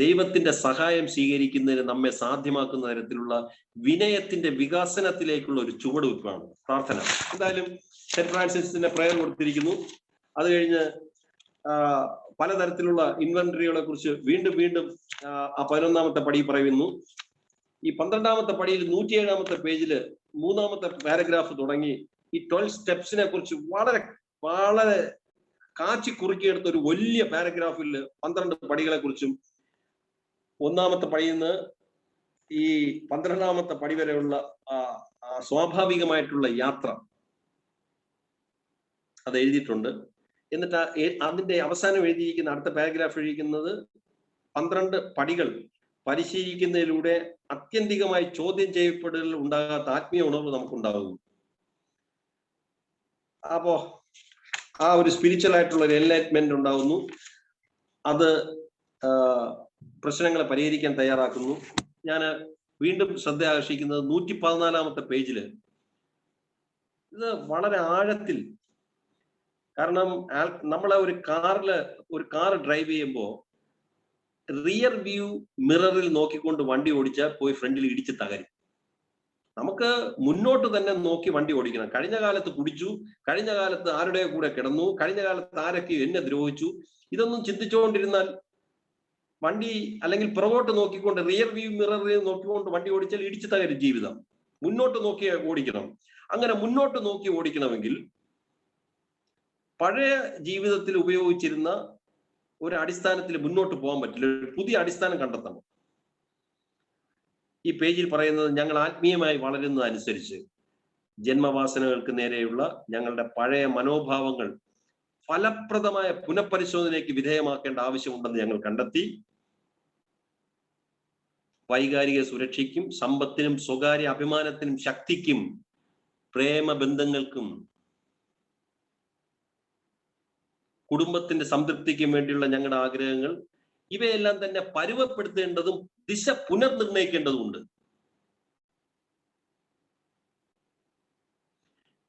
ദൈവത്തിന്റെ സഹായം സ്വീകരിക്കുന്നതിന് നമ്മെ സാധ്യമാക്കുന്ന തരത്തിലുള്ള വിനയത്തിന്റെ വികാസനത്തിലേക്കുള്ള ഒരു ചുവടുവെപ്പാണ് പ്രാർത്ഥന. എന്തായാലും സെന്റ് ഫ്രാൻസിസിന്റെ പ്രയർ കൊടുത്തിരിക്കുന്നു. അത് കഴിഞ്ഞ് പലതരത്തിലുള്ള ഇൻവെന്ററികളെ കുറിച്ച് വീണ്ടും വീണ്ടും ആ 11ാമത്തെ പടി പറയുന്നു. ഈ 12ാമത്തെ പടിയിൽ 107ാമത്തെ പേജില് 3ാമത്തെ പാരഗ്രാഫ് തുടങ്ങി ഈ 12 സ്റ്റെപ്സിനെ കുറിച്ച് വളരെ വളരെ കാച്ചി കുറുക്കിയെടുത്ത ഒരു വലിയ പാരഗ്രാഫിൽ 12 പടികളെ കുറിച്ചും 1ാമത്തെ പടിയിൽ നിന്ന് ഈ 12ാമത്തെ പടി വരെയുള്ള സ്വാഭാവികമായിട്ടുള്ള യാത്ര അത് എഴുതിയിട്ടുണ്ട്. എന്നിട്ട് അതിന്റെ അവസാനം എഴുതിയിരിക്കുന്ന അടുത്ത പാരഗ്രാഫ് എഴുതിയിരിക്കുന്നത് 12 പടികൾ പരിശീലിക്കുന്നതിലൂടെ അത്യന്തികമായി ചോദ്യം ചെയ്യപ്പെടൽ ഉണ്ടാകാത്ത ആത്മീയ ഉണർവ് നമുക്കുണ്ടാകുന്നു. അപ്പോ ആ ഒരു സ്പിരിച്വൽ ആയിട്ടുള്ള ഒരു എൻലൈറ്റ്മെന്റ് ഉണ്ടാകുന്നു. അത് പ്രശ്നങ്ങളെ പരിഹരിക്കാൻ തയ്യാറാക്കുന്നു. ഞാൻ വീണ്ടും ശ്രദ്ധ ആകർഷിക്കുന്നത് 114ാമത്തെ പേജില് ഇത് വളരെ ആഴത്തിൽ, കാരണം നമ്മളെ ഒരു കാർ ഡ്രൈവ് ചെയ്യുമ്പോൾ റിയർ വ്യൂ മിററിൽ നോക്കിക്കൊണ്ട് വണ്ടി ഓടിച്ചാൽ പോയി ഫ്രണ്ടിൽ ഇടിച്ച് തകരും. നമുക്ക് മുന്നോട്ട് തന്നെ നോക്കി വണ്ടി ഓടിക്കണം. കഴിഞ്ഞ കാലത്ത് കുടിച്ചു, കഴിഞ്ഞ കാലത്ത് ആരുടെ കൂടെ കിടന്നു, കഴിഞ്ഞ കാലത്ത് ആരൊക്കെ എന്നെ ദ്രോഹിച്ചു, ഇതൊന്നും ചിന്തിച്ചുകൊണ്ടിരുന്നാൽ വണ്ടി, അല്ലെങ്കിൽ പുറകോട്ട് നോക്കിക്കൊണ്ട് റിയർ വ്യൂ മിററിൽ നോക്കിക്കൊണ്ട് വണ്ടി ഓടിച്ചാൽ ഇടിച്ചു തകരും ജീവിതം. മുന്നോട്ട് നോക്കി ഓടിക്കണം. അങ്ങനെ മുന്നോട്ട് നോക്കി ഓടിക്കണമെങ്കിൽ പഴയ ജീവിതത്തിൽ ഉപയോഗിച്ചിരുന്ന ഒരു അടിസ്ഥാനത്തിൽ മുന്നോട്ട് പോകാൻ പറ്റില്ല. ഒരു പുതിയ അടിസ്ഥാനം കണ്ടെത്തണം. ഈ പേജിൽ പറയുന്നത്, ഞങ്ങൾ ആത്മീയമായി വളരുന്നതനുസരിച്ച് ജന്മവാസനകൾക്ക് നേരെയുള്ള ഞങ്ങളുടെ പഴയ മനോഭാവങ്ങൾ ഫലപ്രദമായ പുനഃപരിശോധനയ്ക്ക് വിധേയമാക്കേണ്ട ആവശ്യമുണ്ടെന്ന് ഞങ്ങൾ കണ്ടെത്തി. വൈകാരിക സുരക്ഷയ്ക്കും സമ്പത്തിനും സ്വകാര്യ അഭിമാനത്തിനും ശക്തിക്കും പ്രേമബന്ധങ്ങൾക്കും കുടുംബത്തിന്റെ സംതൃപ്തിക്കും വേണ്ടിയുള്ള ഞങ്ങളുടെ ആഗ്രഹങ്ങൾ, ഇവയെല്ലാം തന്നെ പരുവപ്പെടുത്തേണ്ടതും ദിശ പുനർനിർണയിക്കേണ്ടതുണ്ട്.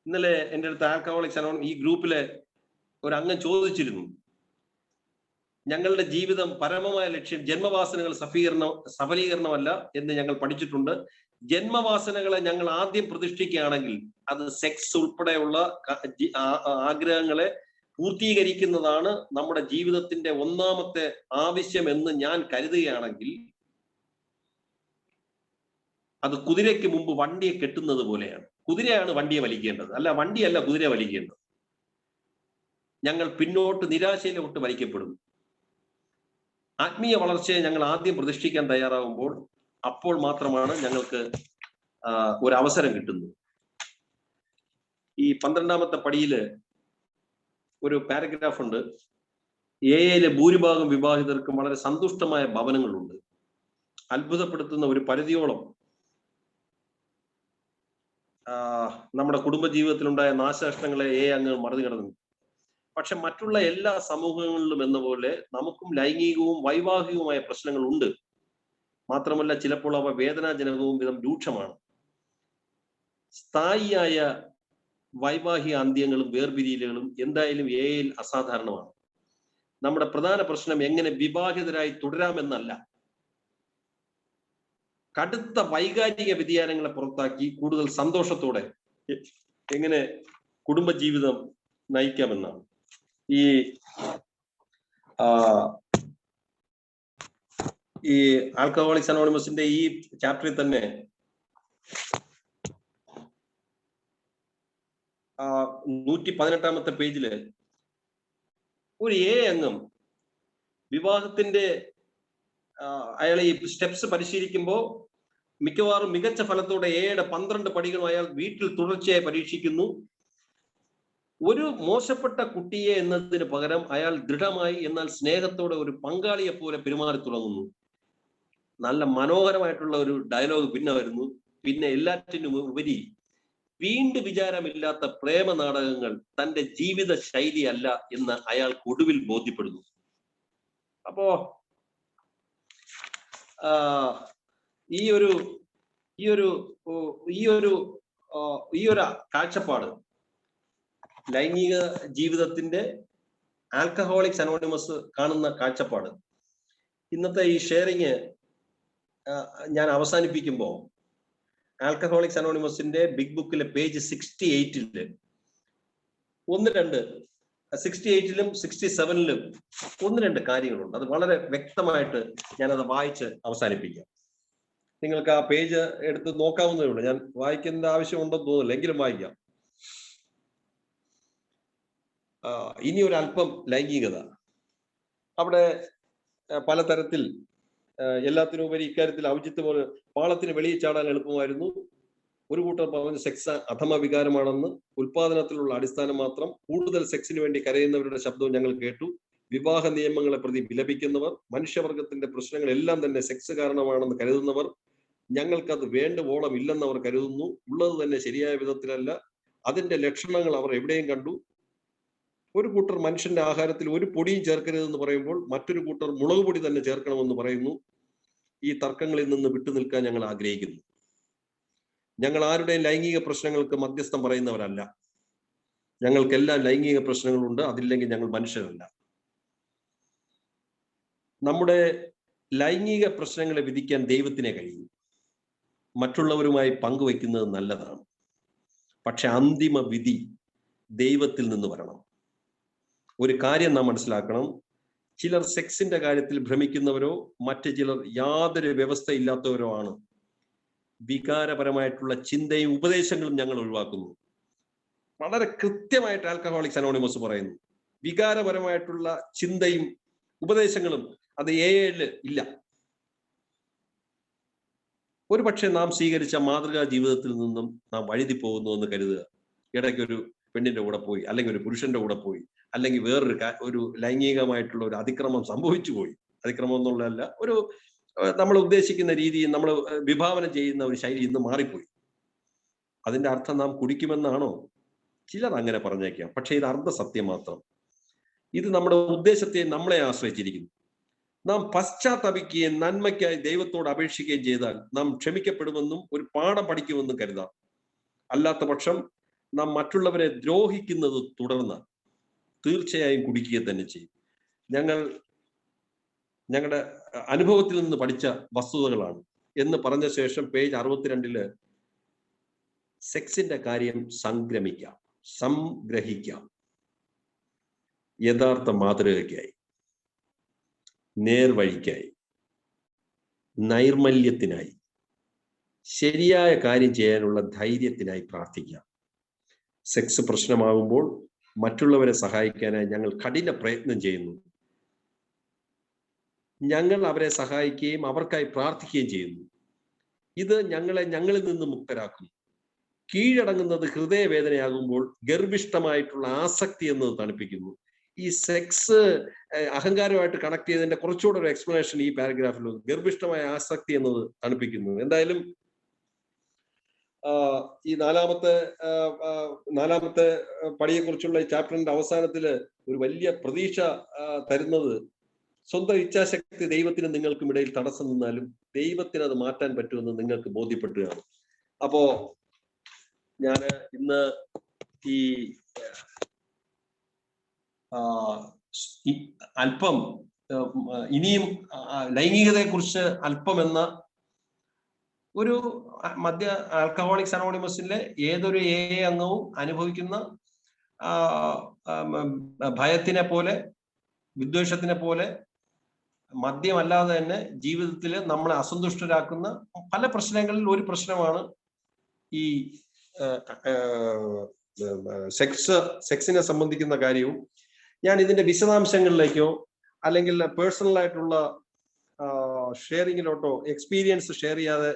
ഇന്നലെ എൻ്റെ അടുത്ത് ആൽക്കഹോളിക്സ് അനോണിമസ് ഈ ഗ്രൂപ്പിലെ ഒരു അംഗം ചോദിച്ചിരുന്നു, ഞങ്ങളുടെ ജീവിതം പരമമായ ലക്ഷ്യം ജന്മവാസനകൾ സഫലീകരണമല്ല എന്ന് ഞങ്ങൾ പഠിച്ചിട്ടുണ്ട്. ജന്മവാസനകളെ ഞങ്ങൾ ആദ്യം പ്രതിഷ്ഠിക്കുകയാണെങ്കിൽ അത് സെക്സ് ഉൾപ്പെടെയുള്ള ആഗ്രഹങ്ങളെ പൂർത്തീകരിക്കുന്നതാണ് നമ്മുടെ ജീവിതത്തിന്റെ ഒന്നാമത്തെ ആവശ്യം എന്ന് ഞാൻ കരുതുകയാണെങ്കിൽ അത് കുതിരയ്ക്ക് മുമ്പ് വണ്ടിയെ കെട്ടുന്നത് പോലെയാണ്. കുതിരയാണ് വണ്ടിയെ വലിക്കേണ്ടത്, അല്ല വണ്ടിയല്ല കുതിര വലിക്കേണ്ടത്. ഞങ്ങൾ പിന്നോട്ട് നിരാശയിലോട്ട് വലിക്കപ്പെടും. ആത്മീയ വളർച്ചയെ ഞങ്ങൾ ആദ്യം പ്രതിഷ്ഠിക്കാൻ തയ്യാറാകുമ്പോൾ അപ്പോൾ മാത്രമാണ് ഞങ്ങൾക്ക് ഒരു അവസരം കിട്ടുന്നത്. ഈ 12ാമത്തെ പടിയില് ഒരു പാരഗ്രാഫ് ഉണ്ട്. എയിലെ ഭൂരിഭാഗം വിവാഹിതർക്കും വളരെ സന്തുഷ്ടമായ ഭവനങ്ങളുണ്ട്. അത്ഭുതപ്പെടുത്തുന്ന ഒരു പരിധിയോളം നമ്മുടെ കുടുംബജീവിതത്തിലുണ്ടായ നാശനഷ്ടങ്ങളെ അങ്ങ് മറികടന്നു. പക്ഷെ മറ്റുള്ള എല്ലാ സമൂഹങ്ങളിലും എന്ന പോലെ നമുക്കും ലൈംഗികവും വൈവാഹികവുമായ പ്രശ്നങ്ങൾ ഉണ്ട്. മാത്രമല്ല ചിലപ്പോൾ അവ വേദനാജനകവും വിധം രൂക്ഷമാണ്. സ്ഥായിയായ വൈവാഹിക അന്ത്യങ്ങളും വേർപിരിയലുകളും എന്തായാലും എയിൽ അസാധാരണമാണ്. നമ്മുടെ പ്രധാന പ്രശ്നം എങ്ങനെ വിവാഹിതരായി തുടരാമെന്നല്ല, കടുത്ത വൈകാരിക വ്യതിയാനങ്ങളെ പുറത്താക്കി കൂടുതൽ സന്തോഷത്തോടെ എങ്ങനെ കുടുംബജീവിതം നയിക്കാമെന്നാണ്. ഈ ആൽക്കഹോളിക്സ് അനോണിമസിന്റെ ഈ ചാപ്റ്ററിൽ തന്നെ 118ാമത്തെ പേജില് ഒരു അംഗം വിവാഹത്തിന്റെ അയാൾ ഈ സ്റ്റെപ്സ് പരിശീലിക്കുമ്പോൾ മിക്കവാറും മികച്ച ഫലത്തോടെ എയുടെ 12 പടികളും അയാൾ വീട്ടിൽ തുടർച്ചയായി പരീക്ഷിക്കുന്നു. ഒരു മോശപ്പെട്ട കുട്ടിയെ എന്നതിന് പകരം അയാൾ ദൃഢമായി എന്നാൽ സ്നേഹത്തോടെ ഒരു പങ്കാളിയെ പോലെ പെരുമാറി തുടങ്ങുന്നു. നല്ല മനോഹരമായിട്ടുള്ള ഒരു ഡയലോഗ് പിന്നെ വരുന്നു. പിന്നെ എല്ലാറ്റിനും ഉപരി വീണ്ടും വിചാരമില്ലാത്ത പ്രേമ നാടകങ്ങൾ തന്റെ ജീവിത ശൈലി അല്ല എന്ന് അയാൾക്ക് ഒടുവിൽ ബോധ്യപ്പെടുന്നു. അപ്പോ ഈ ഒരു കാഴ്ചപ്പാട് ലൈംഗിക ജീവിതത്തിന്റെ ആൽക്കഹോളിക്സ് അനോണിമസ് കാണുന്ന കാഴ്ചപ്പാട് ഇന്നത്തെ ഈ ഷെയറിങ് ഞാൻ അവസാനിപ്പിക്കുമ്പോൾ ആൽക്കഹോളിക്സ് അനോണിമസിന്റെ ബിഗ് ബുക്കിലെ പേജ് 68 68ലും 67ലും 1-2 കാര്യങ്ങളുണ്ട്. അത് വളരെ വ്യക്തമായിട്ട് ഞാനത് വായിച്ച് അവസാനിപ്പിക്കാം. നിങ്ങൾക്ക് ആ പേജ് എടുത്ത് നോക്കാവുന്നതേ ഉള്ളൂ. ഞാൻ വായിക്കേണ്ട ആവശ്യമുണ്ടെന്ന് തോന്നുന്നില്ല, എങ്കിലും വായിക്കാം. ഇനി ഒരു അല്പം ലൈംഗികത. അവിടെ പലതരത്തിൽ എല്ലാത്തിനുപരി ഇക്കാര്യത്തിൽ ഔചിത്യം പോലെ പാളത്തിന് വെളിയിൽ ചാടാൻ എളുപ്പമായിരുന്നു. ഒരു കൂട്ടർ പറഞ്ഞ സെക്സ് അധമ വികാരമാണെന്ന്. ഉൽപാദനത്തിലുള്ള അടിസ്ഥാനം മാത്രം. കൂടുതൽ സെക്സിന് വേണ്ടി കരയുന്നവരുടെ ശബ്ദവും ഞങ്ങൾ കേട്ടു. വിവാഹ നിയമങ്ങളെ പ്രതി വിലപിക്കുന്നവർ, മനുഷ്യവർഗത്തിന്റെ പ്രശ്നങ്ങളെല്ലാം തന്നെ സെക്സ് കാരണമാണെന്ന് കരുതുന്നവർ, ഞങ്ങൾക്കത് വേണ്ടുവോളം ഇല്ലെന്നവർ കരുതുന്നു. ഉള്ളത് തന്നെ ശരിയായ വിധത്തിലല്ല. അതിന്റെ ലക്ഷണങ്ങൾ അവർ എവിടെയും കണ്ടു. ഒരു കൂട്ടർ മനുഷ്യന്റെ ആഹാരത്തിൽ ഒരു പൊടിയും ചേർക്കരുതെന്ന് പറയുമ്പോൾ മറ്റൊരു കൂട്ടർ മുളക് പൊടി തന്നെ ചേർക്കണമെന്ന് പറയുന്നു. ഈ തർക്കങ്ങളിൽ നിന്ന് വിട്ടുനിൽക്കാൻ ഞങ്ങൾ ആഗ്രഹിക്കുന്നു. ഞങ്ങൾ ആരുടെയും ലൈംഗിക പ്രശ്നങ്ങൾക്ക് മധ്യസ്ഥം പറയുന്നവരല്ല. ഞങ്ങൾക്കെല്ലാം ലൈംഗിക പ്രശ്നങ്ങളുണ്ട്. അതില്ലെങ്കിൽ ഞങ്ങൾ മനുഷ്യരല്ല. നമ്മുടെ ലൈംഗിക പ്രശ്നങ്ങളെ വിധിക്കാൻ ദൈവത്തിനെ കഴിയും. മറ്റുള്ളവരുമായി പങ്കുവയ്ക്കുന്നത് നല്ലതാണ്. പക്ഷെ അന്തിമ വിധി ദൈവത്തിൽ നിന്ന് വരണം. ഒരു കാര്യം നാം മനസ്സിലാക്കണം. ചിലർ സെക്സിന്റെ കാര്യത്തിൽ ഭ്രമിക്കുന്നവരോ മറ്റു ചിലർ യാതൊരു വ്യവസ്ഥയില്ലാത്തവരോ ആണ്. വികാരപരമായിട്ടുള്ള ചിന്തയും ഉപദേശങ്ങളും ഞങ്ങൾ ഒഴിവാക്കുന്നു. വളരെ കൃത്യമായിട്ട് ആൽക്കഹോളിക്സ് അനോണിമസ് പറയുന്നു. വികാരപരമായിട്ടുള്ള ചിന്തയും ഉപദേശങ്ങളും അത് AA-ല് ഇല്ല. ഒരു പക്ഷെ നാം സ്വീകരിച്ച മാതൃകാ ജീവിതത്തിൽ നിന്നും നാം വഴുതി പോകുന്നു എന്ന് കരുതുക. ഇടയ്ക്കൊരു പെണ്ണിന്റെ കൂടെ പോയി, അല്ലെങ്കിൽ ഒരു പുരുഷന്റെ കൂടെ പോയി, അല്ലെങ്കിൽ വേറൊരു ലൈംഗികമായിട്ടുള്ള ഒരു അതിക്രമം സംഭവിച്ചു പോയി. അതിക്രമം എന്നുള്ളതല്ല, ഒരു നമ്മൾ ഉദ്ദേശിക്കുന്ന രീതിയിൽ നമ്മൾ വിഭാവനം ചെയ്യുന്ന ഒരു ശൈലി ഇന്ന് മാറിപ്പോയി. അതിന്റെ അർത്ഥം നാം കുടിക്കുമെന്നാണോ? ചിലർ അങ്ങനെ പറഞ്ഞേക്കാം. പക്ഷെ ഇത് അർദ്ധസത്യം മാത്രം. ഇത് നമ്മുടെ ഉദ്ദേശത്തെ നമ്മളെ ആശ്രയിച്ചിരിക്കുന്നു. നാം പശ്ചാത്തപിക്കുകയും നന്മയ്ക്കായി ദൈവത്തോട് അപേക്ഷിക്കുകയും ചെയ്താൽ നാം ക്ഷമിക്കപ്പെടുമെന്നും ഒരു പാഠം പഠിക്കുമെന്നും കരുതാം. അല്ലാത്ത പക്ഷം നാം മറ്റുള്ളവരെ ദ്രോഹിക്കുന്നത് തുടർന്ന് തീർച്ചയായും കുടിക്കുക തന്നെ ചെയ്യും. ഞങ്ങളുടെ അനുഭവത്തിൽ നിന്ന് പഠിച്ച വസ്തുതകളാണ് എന്ന് പറഞ്ഞ ശേഷം പേജ് 62 സെക്സിന്റെ കാര്യം സംഗ്രഹിക്കാം. യഥാർത്ഥ മാതൃകയ്ക്കായി, നേർവഴിക്കായി, നൈർമല്യത്തിനായി, ശരിയായ കാര്യം ചെയ്യാനുള്ള ധൈര്യത്തിനായി പ്രാർത്ഥിക്കാം. സെക്സ് പ്രശ്നമാകുമ്പോൾ മറ്റുള്ളവരെ സഹായിക്കാനായി ഞങ്ങൾ കഠിന പ്രയത്നം ചെയ്യുന്നു. ഞങ്ങൾ അവരെ സഹായിക്കുകയും അവർക്കായി പ്രാർത്ഥിക്കുകയും ചെയ്യുന്നു. ഇത് ഞങ്ങളിൽ നിന്ന് മുക്തരാക്കുന്നു. കീഴടങ്ങുന്നത് ഹൃദയവേദനയാകുമ്പോൾ ഗർഭിഷ്ഠമായിട്ടുള്ള ആസക്തി എന്നത് തണുപ്പിക്കുന്നു. ഈ സെക്സ് അഹങ്കാരമായിട്ട് കണക്ട് ചെയ്തതിന്റെ കുറച്ചുകൂടെ ഒരു എക്സ്പ്ലനേഷൻ ഈ പാരഗ്രാഫിൽ. ഗർഭിഷ്ഠമായ ആസക്തി എന്നത് തണുപ്പിക്കുന്നു. എന്തായാലും ഈ നാലാമത്തെ പടിയെക്കുറിച്ചുള്ള ഈ ചാപ്റ്ററിന്റെ അവസാനത്തില് ഒരു വലിയ പ്രതീക്ഷ തരുന്നത്, സ്വന്തം ഇച്ഛാശക്തി ദൈവത്തിന് നിങ്ങൾക്കും ഇടയിൽ തടസ്സം നിന്നാലും ദൈവത്തിന് അത് മാറ്റാൻ പറ്റുമെന്ന് നിങ്ങൾക്ക് ബോധ്യപ്പെടുകയാണ്. അപ്പോ ഞാൻ ഇന്ന് ഈ അല്പം ഇനിയും ലൈംഗികതയെ കുറിച്ച് അല്പം എന്ന ഒരു ആൽക്കഹോളിക്സ് അനോണിമസിലെ ഏതൊരു AA അംഗവും അനുഭവിക്കുന്ന ഭയത്തിനെ പോലെ, വിദ്വേഷത്തിനെ പോലെ, മദ്യമല്ലാതെ തന്നെ ജീവിതത്തിൽ നമ്മളെ അസന്തുഷ്ടരാക്കുന്ന പല പ്രശ്നങ്ങളിൽ ഒരു പ്രശ്നമാണ് ഈ സെക്സിനെ സംബന്ധിക്കുന്ന കാര്യവും. ഞാൻ ഇതിന്റെ വിശദാംശങ്ങളിലേക്കോ അല്ലെങ്കിൽ പേഴ്സണൽ ആയിട്ടുള്ള ഷെയറിങ്ങിലോട്ടോ എക്സ്പീരിയൻസ് ഷെയർ ചെയ്യാതെ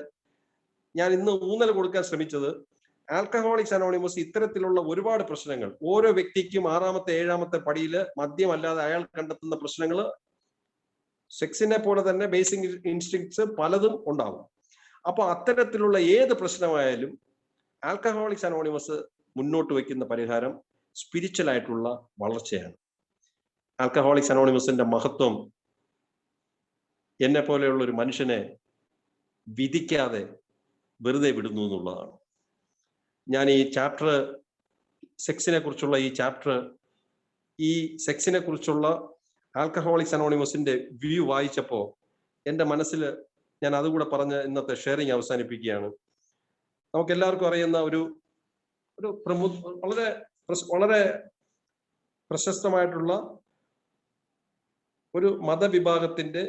ഞാൻ ഇന്ന് ഊന്നൽ കൊടുക്കാൻ ശ്രമിച്ചത്, ആൽക്കഹോളിക്സ് അനോണിമസ് ഇത്തരത്തിലുള്ള ഒരുപാട് പ്രശ്നങ്ങൾ, ഓരോ വ്യക്തിക്കും 6ാമത്തെ 7ാമത്തെ പടിയിൽ മദ്യമല്ലാതെ അയാൾ കണ്ടെത്തുന്ന പ്രശ്നങ്ങൾ സെക്സിനെ പോലെ തന്നെ ബേസിക് ഇൻസ്റ്റിങ്ക്ട്സ് പലതും ഉണ്ടാവും. അപ്പൊ അത്തരത്തിലുള്ള ഏത് പ്രശ്നമായാലും ആൽക്കഹോളിക്സ് അനോണിമസ് മുന്നോട്ട് വയ്ക്കുന്ന പരിഹാരം സ്പിരിച്വൽ ആയിട്ടുള്ള വളർച്ചയാണ്. ആൽക്കഹോളിക്സ് അനോണിമസിന്റെ മഹത്വം എന്നെ പോലെയുള്ള ഒരു മനുഷ്യനെ വിധിക്കാതെ വെറുതെ വിടുന്നു എന്നുള്ളതാണ്. ഞാൻ ഈ ചാപ്റ്റർ, സെക്സിനെ കുറിച്ചുള്ള ഈ സെക്സിനെ കുറിച്ചുള്ള ആൽക്കഹോളിക്സ് അനോണിമസിന്റെ വ്യൂ വായിച്ചപ്പോൾ എൻ്റെ മനസ്സിൽ ഞാൻ അതുകൂടെ പറഞ്ഞ് ഇന്നത്തെ ഷെയറിങ് അവസാനിപ്പിക്കുകയാണ്. നമുക്ക് എല്ലാവർക്കും അറിയുന്ന ഒരു വളരെ പ്രശസ്തമായിട്ടുള്ള ഒരു മതവിഭാഗത്തിന്റെ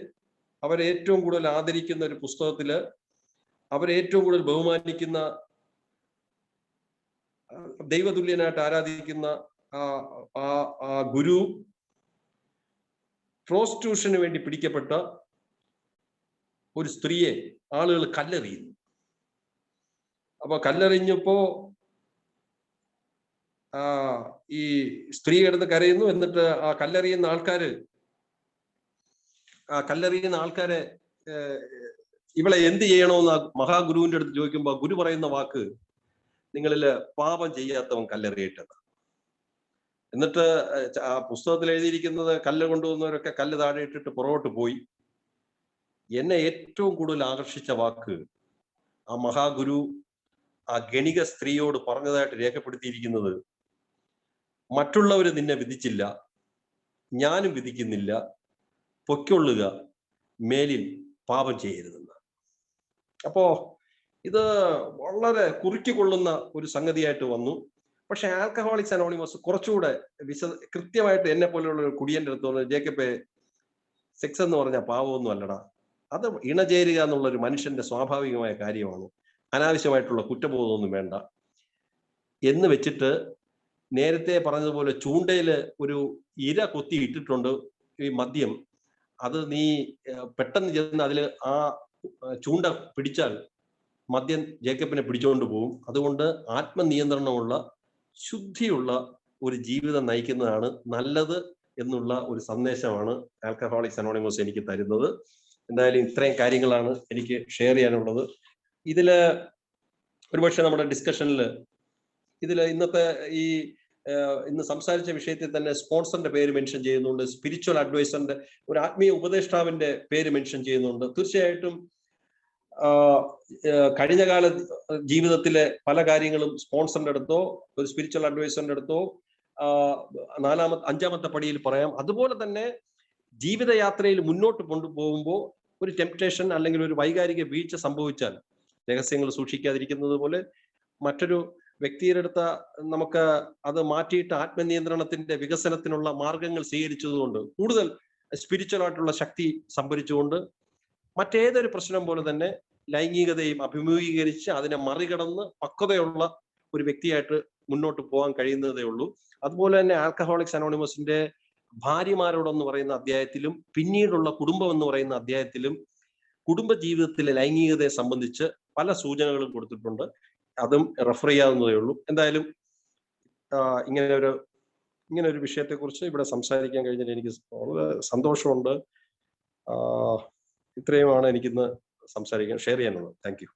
അവരെ ഏറ്റവും കൂടുതൽ ആദരിക്കുന്ന ഒരു പുസ്തകത്തില് അവരെ ഏറ്റവും കൂടുതൽ ബഹുമാനിക്കുന്ന ദൈവതുല്യനായിട്ട് ആരാധിക്കുന്ന ആ ഗുരു പ്രോസ്റ്റിറ്റ്യൂഷന് വേണ്ടി പിടിക്കപ്പെട്ട ഒരു സ്ത്രീയെ ആളുകൾ കല്ലെറിയുന്നു. അപ്പൊ കല്ലെറിഞ്ഞപ്പോ ഈ സ്ത്രീ കിടന്ന് കരയുന്നു. എന്നിട്ട് ആ കല്ലെറിയുന്ന ആൾക്കാരെ ഇവളെ എന്ത് ചെയ്യണമെന്ന് മഹാഗുരുവിന്റെ അടുത്ത് ചോദിക്കുമ്പോ ഗുരു പറയുന്ന വാക്ക്, നിങ്ങളില് പാപം ചെയ്യാത്തവൻ കല്ലെറിയിട്ടത്. എന്നിട്ട് ആ പുസ്തകത്തിൽ എഴുതിയിരിക്കുന്നത് കല്ല് കൊണ്ടുവന്നവരൊക്കെ കല്ല് താഴെ ഇട്ടിട്ട് പുറകോട്ട് പോയി. എന്നെ ഏറ്റവും കൂടുതൽ ആകർഷിച്ച വാക്ക് ആ മഹാഗുരു ആ ഗണിക സ്ത്രീയോട് പറഞ്ഞതായിട്ട് രേഖപ്പെടുത്തിയിരിക്കുന്നത്, മറ്റുള്ളവർ നിന്നെ വിധിച്ചില്ല, ഞാനും വിധിക്കുന്നില്ല, പൊയ്ക്കൊള്ളുക, മേലിൽ പാപം ചെയ്യരുതെന്ന്. അപ്പോ ഇത് വളരെ കുറുക്കിക്കൊള്ളുന്ന ഒരു സംഗതിയായിട്ട് വന്നു. പക്ഷെ ആൽക്കഹോളിക്സ് അനോണിമസ് കുറച്ചുകൂടെ കൃത്യമായിട്ട് എന്നെ പോലെയുള്ള ഒരു കുടിയന്റെ അടുത്ത് പറഞ്ഞു, ജേക്കബേ, സെക്സ് എന്ന് പറഞ്ഞാൽ പാവമൊന്നും അല്ലടാ, അത് ഇണചേരുക എന്നുള്ള ഒരു മനുഷ്യന്റെ സ്വാഭാവികമായ കാര്യമാണ്, അനാവശ്യമായിട്ടുള്ള കുറ്റബോധമൊന്നും വേണ്ട എന്ന് വെച്ചിട്ട്, നേരത്തെ പറഞ്ഞതുപോലെ ചൂണ്ടയില് ഒരു ഇര കൊത്തി ഇട്ടിട്ടുണ്ട് ഈ മദ്യം, അത് നീ പെട്ടെന്ന് ചെന്ന് അതിൽ ആ ചൂണ്ട പിടിച്ചാൽ മദ്യം ജേക്കബിനെ പിടിച്ചുകൊണ്ട് പോകും. അതുകൊണ്ട് ആത്മനിയന്ത്രണമുള്ള ശുദ്ധിയുള്ള ഒരു ജീവിതം നയിക്കുന്നതാണ് നല്ലത് എന്നുള്ള ഒരു സന്ദേശമാണ് ആൽക്കഹോളിക്സ് അനോണിമസ് എനിക്ക് തരുന്നത്. എന്തായാലും ഇത്രയും കാര്യങ്ങളാണ് എനിക്ക് ഷെയർ ചെയ്യാനുള്ളത്. ഇതില് ഒരുപക്ഷെ നമ്മുടെ ഡിസ്കഷനിൽ ഇന്നത്തെ ഇന്ന് സംസാരിച്ച വിഷയത്തിൽ തന്നെ സ്പോൺസറിന്റെ പേര് മെൻഷൻ ചെയ്യുന്നുണ്ട്, സ്പിരിച്വൽ അഡ്വൈസറിന്റെ ഒരു ആത്മീയ ഉപദേഷ്ടാവിന്റെ പേര് മെൻഷൻ ചെയ്യുന്നുണ്ട്. തീർച്ചയായിട്ടും കഴിഞ്ഞ കാല ജീവിതത്തിലെ പല കാര്യങ്ങളും സ്പോൺസറിന്റെ അടുത്തോ ഒരു സ്പിരിച്വൽ അഡ്വൈസറിന്റെ അടുത്തോ അഞ്ചാമത്തെ പടിയിൽ പറയാം. അതുപോലെ തന്നെ ജീവിതയാത്രയിൽ മുന്നോട്ട് കൊണ്ടുപോകുമ്പോൾ ഒരു ടെംപ്റ്റേഷൻ അല്ലെങ്കിൽ ഒരു വൈകാരിക വീഴ്ച സംഭവിച്ചാൽ രഹസ്യങ്ങൾ സൂക്ഷിക്കാതിരിക്കുന്നത് പോലെ മറ്റൊരു വ്യക്തിയുടെ അടുത്ത് നമുക്ക് അത് മാറ്റിയിട്ട് ആത്മനിയന്ത്രണത്തിന്റെ വികസനത്തിനുള്ള മാർഗങ്ങൾ സ്വീകരിച്ചതുകൊണ്ട് കൂടുതൽ സ്പിരിച്വൽ ആയിട്ടുള്ള ശക്തി സംഭരിച്ചുകൊണ്ട് മറ്റേതൊരു പ്രശ്നം പോലെ തന്നെ ലൈംഗികതയും അഭിമുഖീകരിച്ച് അതിനെ മറികടന്ന് പക്വതയുള്ള ഒരു വ്യക്തിയായിട്ട് മുന്നോട്ട് പോകാൻ കഴിയുന്നതേ ഉള്ളൂ. അതുപോലെ തന്നെ ആൽക്കഹോളിക്സ് അനോണിമസിന്റെ ഭാര്യമാരോടെന്ന് പറയുന്ന അധ്യായത്തിലും പിന്നീടുള്ള കുടുംബം എന്ന് പറയുന്ന അധ്യായത്തിലും കുടുംബ ജീവിതത്തിലെ ലൈംഗികതയെ സംബന്ധിച്ച് പല സൂചനകളും കൊടുത്തിട്ടുണ്ട്. അതും റെഫർ ചെയ്യാവുന്നതേ ഉള്ളൂ. എന്തായാലും ഇങ്ങനെ ഒരു വിഷയത്തെക്കുറിച്ച് ഇവിടെ സംസാരിക്കാൻ കഴിഞ്ഞാൽ എനിക്ക് വളരെ സന്തോഷമുണ്ട്. ഇത്രയുമാണ് എനിക്കിന്ന് ഷെയർ ചെയ്യാനുള്ളത്. Thank you.